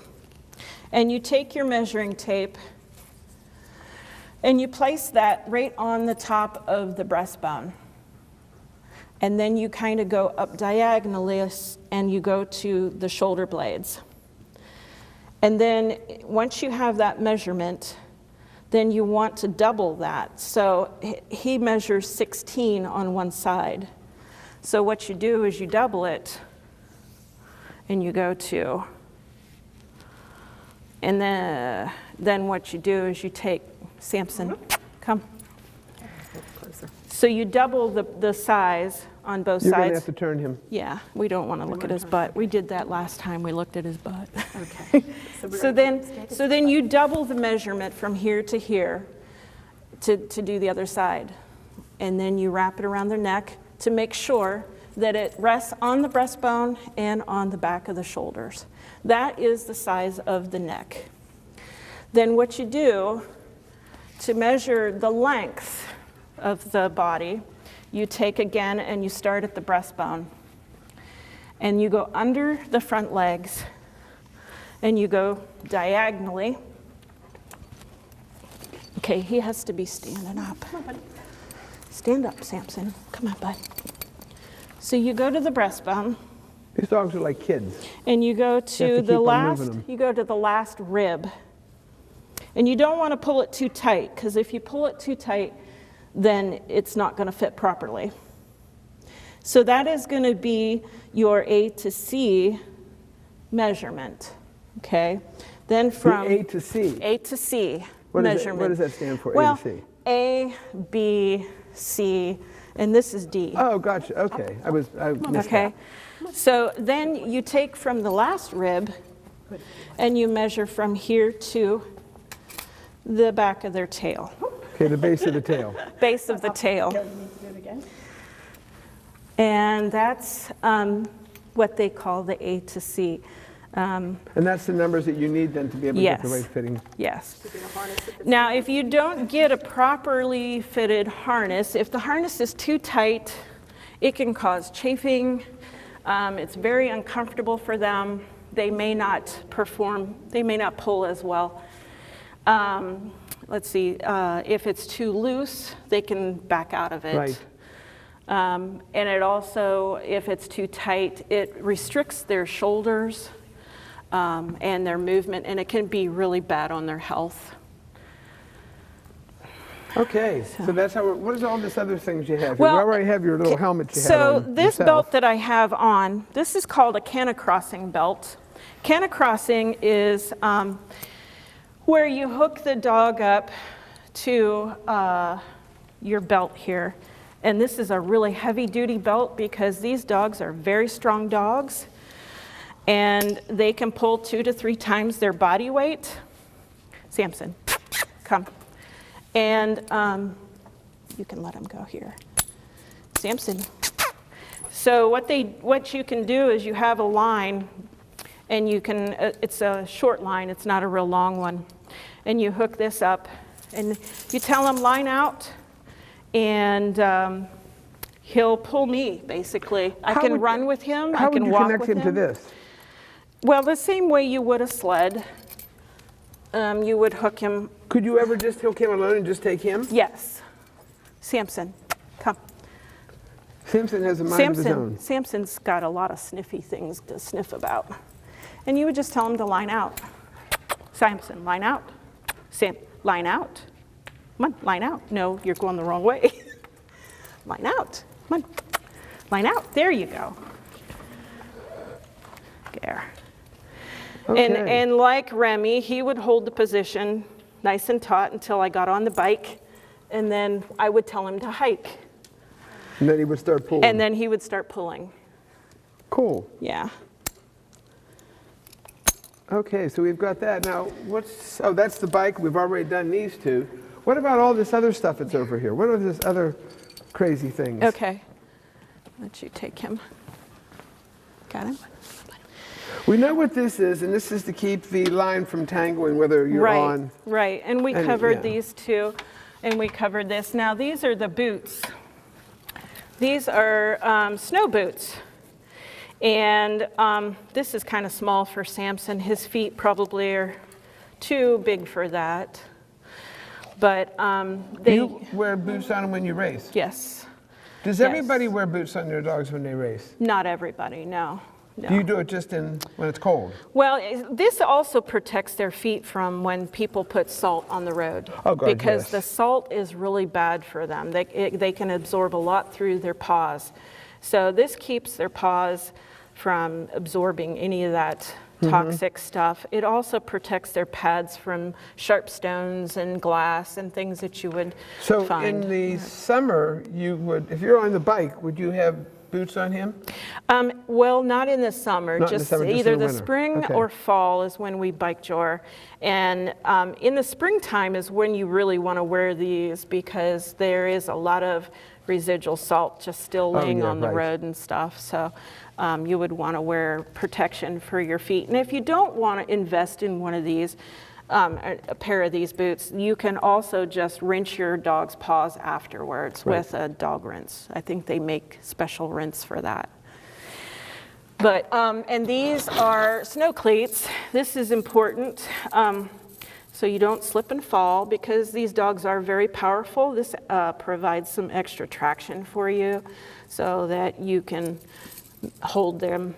And you take your measuring tape and you place that right on the top of the breastbone. And then you kind of go up diagonally and you go to the shoulder blades. And then once you have that measurement, then you want to double that. So he measures 16 on one side. So what you do is you double it and you go to. And then what you do is you take, Samson, come. So you double the size on both sides. You're going to have to turn him. Yeah, we don't want to look at his butt. We did that last time we looked at his butt. Okay. So then you double the measurement from here to here to do the other side. And then you wrap it around their neck to make sure that it rests on the breastbone and on the back of the shoulders. That is the size of the neck. Then what you do to measure the length of the body, you take again and you start at the breastbone. And you go under the front legs and you go diagonally. Okay, he has to be standing up. Come on, buddy. Stand up, Samson. Come on, bud. So you go to the breastbone. These dogs are like kids. And you go to the last rib. And you don't want to pull it too tight, because if you pull it too tight, then it's not going to fit properly. So that is going to be your A to C measurement, okay? Then from A to C. A to C What measurement. What does that stand for, well, A to C? A, B, C, and this is D. Oh, gotcha, okay. I missed Okay, so then you take from the last rib and you measure from here to the back of their tail. Okay, the base of the tail. Base of the tail. And that's what they call the A to C. And that's the numbers that you need then to be able to get the right fitting. Yes. Now, if you don't get a properly fitted harness, if the harness is too tight, it can cause chafing. It's very uncomfortable for them. They may not perform, they may not pull as well. Let's see, if it's too loose, they can back out of it. Right. And it also, if it's too tight, it restricts their shoulders and their movement, and it can be really bad on their health. Okay, so that's how, what is all this other things you have? Well, you already have your little helmet you have So on this yourself. belt that I have on, this is called a canna-crossing belt. Canna-crossing is where you hook the dog up to your belt here. And this is a really heavy-duty belt because these dogs are very strong dogs, and they can pull 2 to 3 times their body weight. Samson, come. And you can let him go here. Samson. So what you can do is you have a line, and you can, it's a short line, it's not a real long one. And you hook this up, and you tell him line out, and he'll pull me, basically. I can run with him, I can walk with him. How would you connect him to this? Well, the same way you would a sled. You would hook him. Could you ever just hook him alone and just take him? Yes. Samson, come. Samson has a mind of his own. Samson's got a lot of sniffy things to sniff about. And you would just tell him to line out. Samson, line out. Line out. Come on, line out. No, you're going the wrong way. Line out. Come on. Line out. There you go. There. Okay. And like Remy, he would hold the position nice and taut until I got on the bike, and then I would tell him to hike. And then he would start pulling. And then he would start pulling. Cool. Yeah. Okay, so we've got that. Now, oh, that's the bike. We've already done these two. What about all this other stuff that's over here? What are these other crazy things? Okay. Let you take him. Got him? We know what this is, and this is to keep the line from tangling whether you're Right, on. right. And we And, covered yeah. these two, and we covered this. Now, these are the boots. These are snow boots. And this is kind of small for Samson. His feet probably are too big for that. But Do they, you wear boots on them when you race? yes, Does Yes. everybody wear boots on their dogs when they race? not everybody, no. No. Do you do it just when it's cold? Well, this also protects their feet from when people put salt on the road. Oh, God, because yes. the salt is really bad for them. They can absorb a lot through their paws. So this keeps their paws from absorbing any of that toxic stuff. It also protects their pads from sharp stones and glass and things that you would So find. in the summer, you would, if you're on the bike, would you have boots on him? Well, not in the summer, Not in the just summer, just in either the the winter. spring Okay. or fall is when we bike jor. And in the springtime is when you really want to wear these because there is a lot of residual salt just still laying yeah, on the right. road and stuff. So you would want to wear protection for your feet. And if you don't want to invest in one of these, a pair of these boots, you can also just rinse your dog's paws afterwards Right. with a dog rinse. I think they make special rinse for that. But, and these are snow cleats. This is important so you don't slip and fall because these dogs are very powerful. This provides some extra traction for you so that you can hold them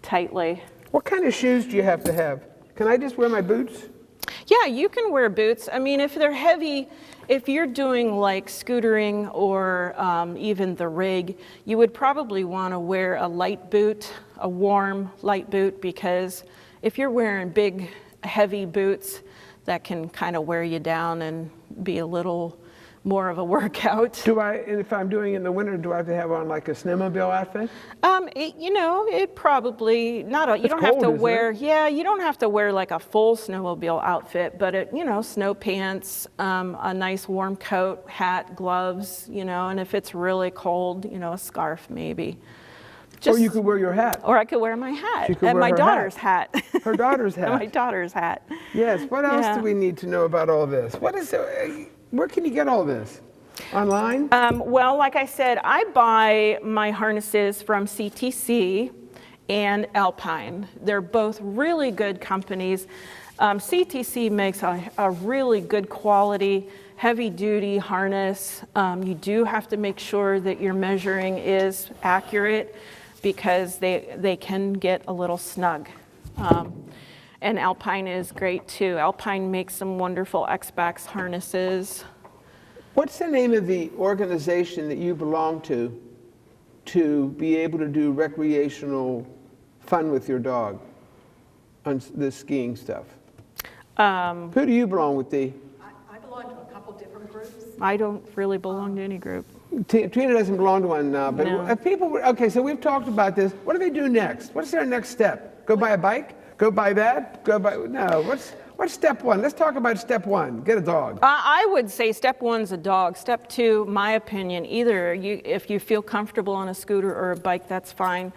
tightly. What kind of shoes do you have to have? Can I just wear my boots? Yeah, you can wear boots. I mean, if they're heavy, if you're doing like scootering or even the rig, you would probably want to wear a light boot, a warm light boot, because if you're wearing big, heavy boots, that can kind of wear you down and be a little more of a workout. If I'm doing it in the winter, do I have to have on like a snowmobile outfit? It probably, you don't have cold, to isn't wear, it? yeah, you don't have to wear like a full snowmobile outfit, but snow pants, a nice warm coat, hat, gloves, and if it's really cold, a scarf maybe. Or you could wear your hat. Or I could wear my hat, She could and wear my her daughter's hat. Her daughter's hat. My daughter's hat. Yes, what else Yeah. do we need to know about all this? Where can you get all this? Online? Well, like I said, I buy my harnesses from CTC and Alpine. They're both really good companies. CTC makes a really good quality, heavy-duty harness. You do have to make sure that your measuring is accurate because they can get a little snug. And Alpine is great too. Alpine makes some wonderful X-Bax harnesses. What's the name of the organization that you belong to be able to do recreational fun with your dog on this skiing stuff? Who do you belong with, Dee? I belong to a couple different groups. I don't really belong to any group. Trina doesn't belong to one now, but No. if people were, okay, so we've talked about this. What do they do next? What's their next step? Go buy a bike? Go buy that? No, what's step one? Let's talk about step one. Get a dog. I would say step one's a dog. Step two, my opinion, if you feel comfortable on a scooter or a bike, that's fine.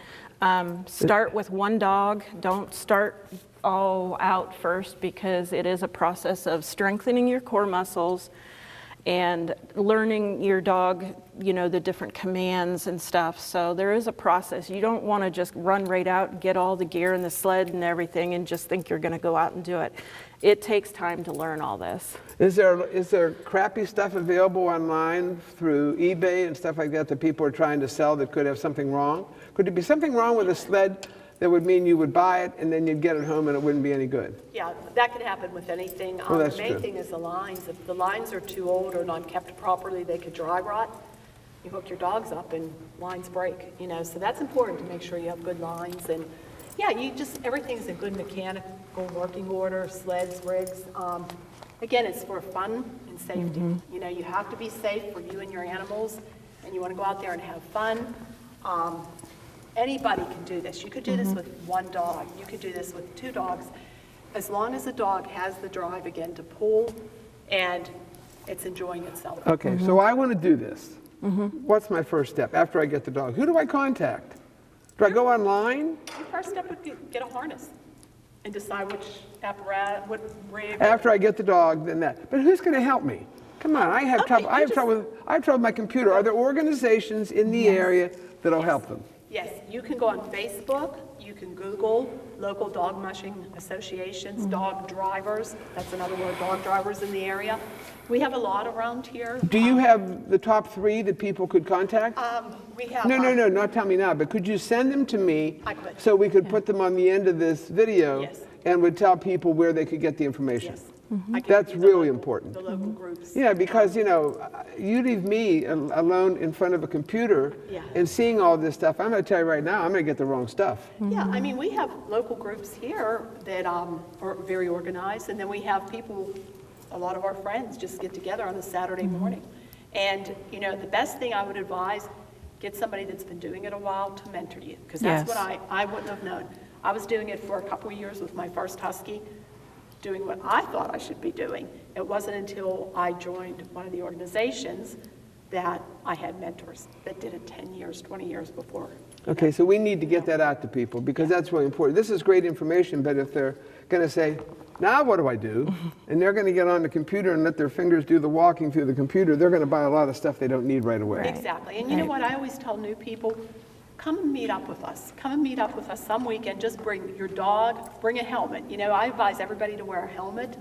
Start with one dog. Don't start all out first because it is a process of strengthening your core muscles and learning your dog, you know, the different commands and stuff. So there is a process. You don't want to just run right out and get all the gear and the sled and everything and just think you're going to go out and do it. It takes time to learn all this. Is there crappy stuff available online through eBay and stuff like that people are trying to sell that could have something wrong? Could there be something wrong with a sled that would mean you would buy it and then you'd get it home and it wouldn't be any good? Yeah, that could happen with anything. That's the main true. thing is the lines. If the lines are too old or not kept properly, they could dry rot. You hook your dogs up and lines break, you know, so that's important to make sure you have good lines. And yeah, everything's in good mechanical working order, sleds, rigs. Again, it's for fun and safety. You know, you have to be safe for you and your animals, and you want to go out there and have fun. Anybody can do this. You could do this with one dog. You could do this with 2 dogs. As long as the dog has the drive, again, to pull and it's enjoying itself. Okay, so I want to do this. What's my first step after I get the dog? Who do I contact? Do I go online? Your first step would be get a harness and decide which apparatus, what rig. After I get the dog, then that. But who's going to help me? Come on, I have trouble. you I have just- trouble with my computer. Are there organizations in the area that'll help them? Yes, you can go on Facebook, you can Google local dog mushing associations, dog drivers, that's another word, dog drivers in the area. We have a lot around here. Do you have the top 3 that people could contact? We have. No, not tell me now, but could you send them to me I could. so we could put them on the end of this video Yes. and would tell people where they could get the information? Yes. I can That's give you the really local- important. The local groups. Yeah, because, you know, you leave me alone in front of a computer Yeah. and seeing all this stuff, I'm going to tell you right now, I'm going to get the wrong stuff. Yeah, I mean, we have local groups here that are very organized, and then we have people, a lot of our friends just get together on a Saturday morning. And, you know, the best thing I would advise, get somebody that's been doing it a while to mentor you, because that's Yes. what I wouldn't have known. I was doing it for a couple of years with my first husky, doing what I thought I should be doing. It wasn't until I joined one of the organizations that I had mentors that did it 10 years, 20 years before. Okay, so we need to get that out to people because that's really important. This is great information, but if they're going to say, now what do I do? And they're going to get on the computer and let their fingers do the walking through the computer, they're going to buy a lot of stuff they don't need right away. Exactly. And you know what? I always tell new people, come and meet up with us. Come and meet up with us some weekend. Just bring your dog, bring a helmet. You know, I advise everybody to wear a helmet.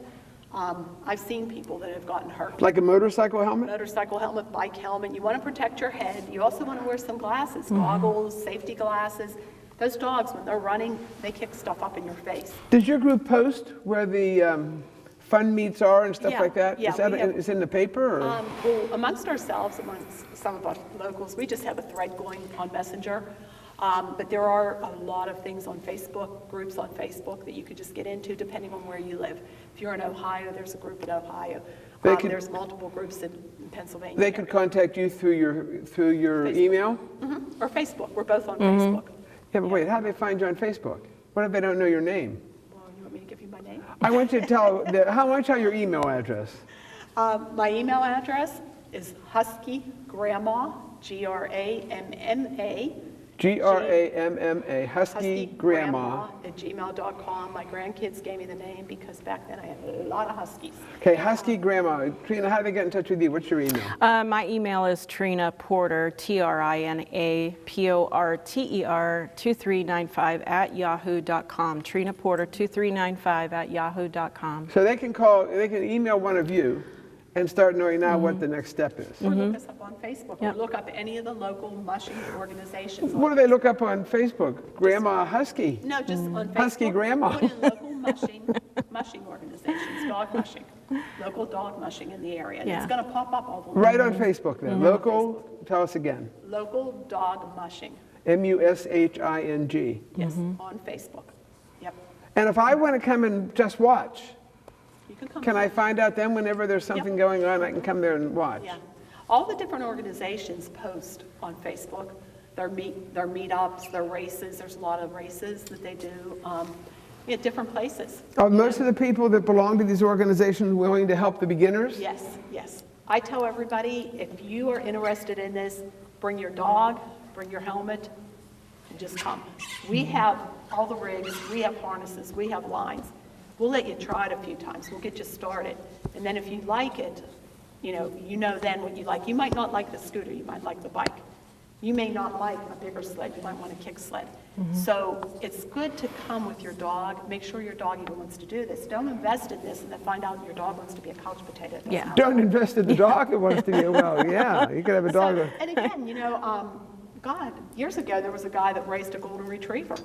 I've seen people that have gotten hurt. Like a motorcycle helmet? Motorcycle helmet, bike helmet. You want to protect your head. You also want to wear some glasses, goggles, safety glasses. Those dogs, when they're running, they kick stuff up in your face. Does your group post where the fun meets are and stuff Yeah, like that? yeah, Is that we have- is in the paper? Or? Well, amongst ourselves, amongst some of our locals, we just have a thread going on Messenger. But there are a lot of things on Facebook, groups on Facebook that you could just get into depending on where you live. If you're in Ohio, there's a group in Ohio. There's multiple groups in Pennsylvania. They could contact you through your Facebook. email? Or Facebook, we're both on Facebook. Yeah, but wait, how do they find you on Facebook? What if they don't know your name? Well, you want me to give you my name? I want you to tell, how much are your email address? My email address is huskygrandma, Gramma, Gramma, Husky Grandma. @gmail.com. My grandkids gave me the name because back then I had a lot of huskies. Okay, Husky Grandma. Trina, how do they get in touch with you? What's your email? My email is Trina Porter, TrinaPorter 2395 @yahoo.com. Trina Porter 2395 @yahoo.com. So they can email one of you and start knowing now what the next step is. Or look us up on Facebook, Yep. or look up any of the local mushing organizations. What do they look up on Facebook? Grandma Husky. No, just on Facebook. Husky Grandma. Put in local mushing organizations, dog mushing, local dog mushing in the area. And it's Yeah. going to pop up all the Right on Facebook then. Local, tell us again. local dog mushing, MUSHING. yes, on Facebook. Yep. And if I want to come and just watch, You can come. can I find out then whenever there's something going on, I can come there and watch? Yeah. All the different organizations post on Facebook, their meetups, their races. There's a lot of races that they do at different places. Are most of the people that belong to these organizations willing to help the beginners? Yes, yes. I tell everybody, if you are interested in this, bring your dog, bring your helmet, and just come. We have all the rigs, we have harnesses, we have lines. We'll let you try it a few times. We'll get you started. And then if you like it, you know then what you like. You might not like the scooter, you might like the bike. You may not like a bigger sled, you might want a kick sled. So it's good to come with your dog, make sure your dog even wants to do this. Don't invest in this and then find out your dog wants to be a couch potato. That's Yeah. not Don't invest in the dog that wants to be yeah. You could have a dog So, that... and again, God, years ago, there was a guy that raised a golden retriever.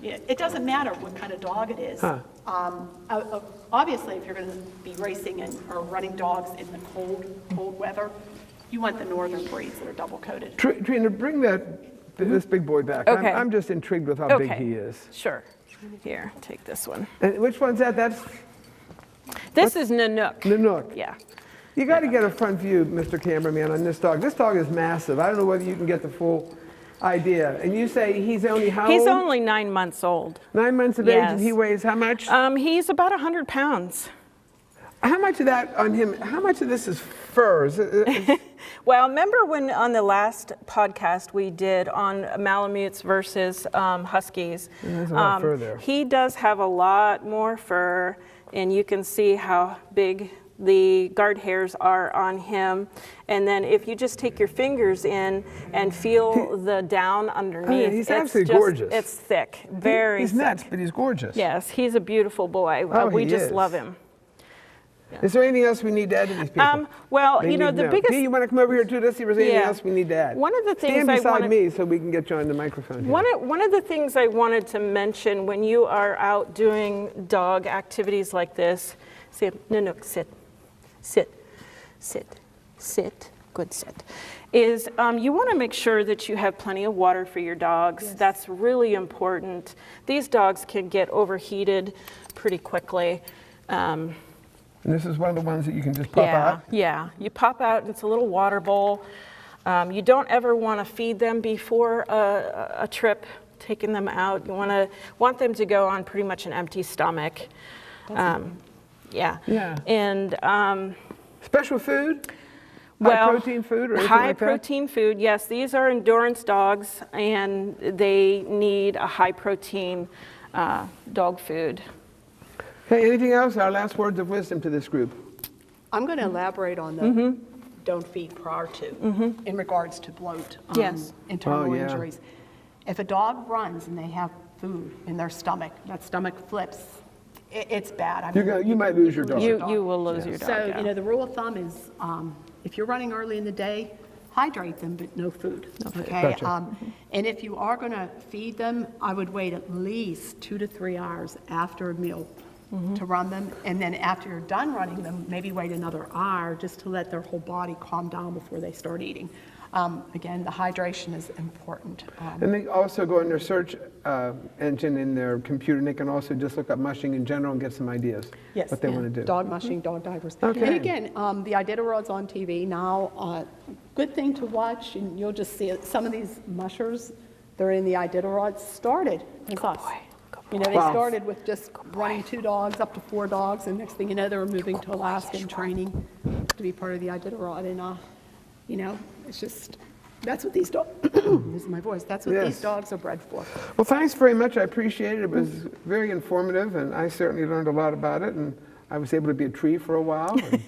It doesn't matter what kind of dog it is. Huh. Obviously, if you're going to be racing or running dogs in the cold weather, you want the northern breeds that are double coated. Trina, bring this big boy back. Okay. I'm just intrigued with how big Okay. he is. Sure. Here, take this one. And which one's that? That's This is Nanook. Nanook. Yeah. You got to get a front view, Mr. Cameraman, on this dog. This dog is massive. I don't know whether you can get the full idea. And you say he's only how He's old? only 9 months old. 9 months of age, and Yes. he weighs how much? He's about 100 pounds. How much of that on him, how much of this is fur? Well, remember when on the last podcast we did on Malamutes versus Huskies? There's a lot of fur there. He does have a lot more fur, and you can see how big the guard hairs are on him. And then if you just take your fingers in and feel the down underneath, he's it's absolutely just, gorgeous. It's thick, very He's thick. nuts, but he's gorgeous. Yes, he's a beautiful boy. Oh, We he just is. love him. Is there anything else we need to add to these people? Well, They you know, need to the biggest... Dee, you want to come over here too? Let's see if there's anything Yeah. else we need to add. One of the things Stand I beside wanna- me so we can get you on the microphone here. One of the things I wanted to mention when you are out doing dog activities like this, say, Nanook, sit, sit, sit, sit, good sit, is you want to make sure that you have plenty of water for your dogs. That's really important. These dogs can get overheated pretty quickly. And this is one of the ones that you can just pop out? Yeah, you pop out, it's a little water bowl. You don't ever want to feed them before a trip, taking them out. You want them to go on pretty much an empty stomach. Yeah. Yeah. And Special food? well, High protein food or anything high like that? protein food, yes. These are endurance dogs, and they need a high protein dog food. Okay, anything else? Our last words of wisdom to this group. I'm going to elaborate on the don't feed prior to in regards to bloat, Yes. internal Oh, yeah. injuries. If a dog runs and they have food in their stomach, that stomach flips, it's bad. I mean, You might lose your dog. You will lose your dog. So, yeah. the rule of thumb is if you're running early in the day, hydrate them, but no food. Okay. Gotcha. And if you are going to feed them, I would wait at least 2 to 3 hours after a meal to run them. And then after you're done running them, maybe wait another hour just to let their whole body calm down before they start eating. Again, the hydration is important. And they also go in their search engine in their computer, and they can also just look up mushing in general and get some ideas Yes. what they want to do. Dog mushing, dog diapers. Okay. And again, the Iditarod's on TV now. Good thing to watch, and you'll just see it. Some of these mushers, they're in the Iditarod, started as us. They Wow. started with just running 2 dogs up to 4 dogs, and next thing you know, they were moving to Alaska and training to be part of the Iditarod. And, it's just, that's what these dogs, this is my voice, that's what Yes. these dogs are bred for. Well, thanks very much. I appreciate it. It was very informative, and I certainly learned a lot about it. And I was able to be a tree for a while. And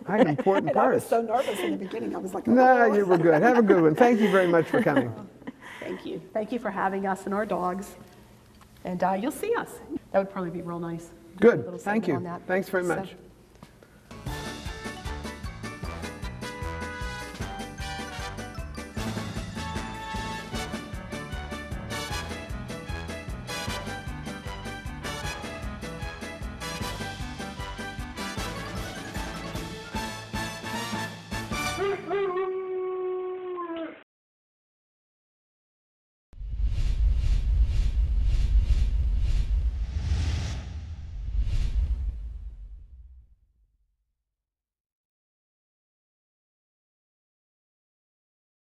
I had important And I was parts. so nervous in the beginning, I was like, No, "Oh." you were good. Have a good one. Thank you very much for coming. Thank you. Thank you for having us and our dogs. And you'll see us. That would probably be real nice. A Good. little Thank segment you. on that. Thanks very So, much.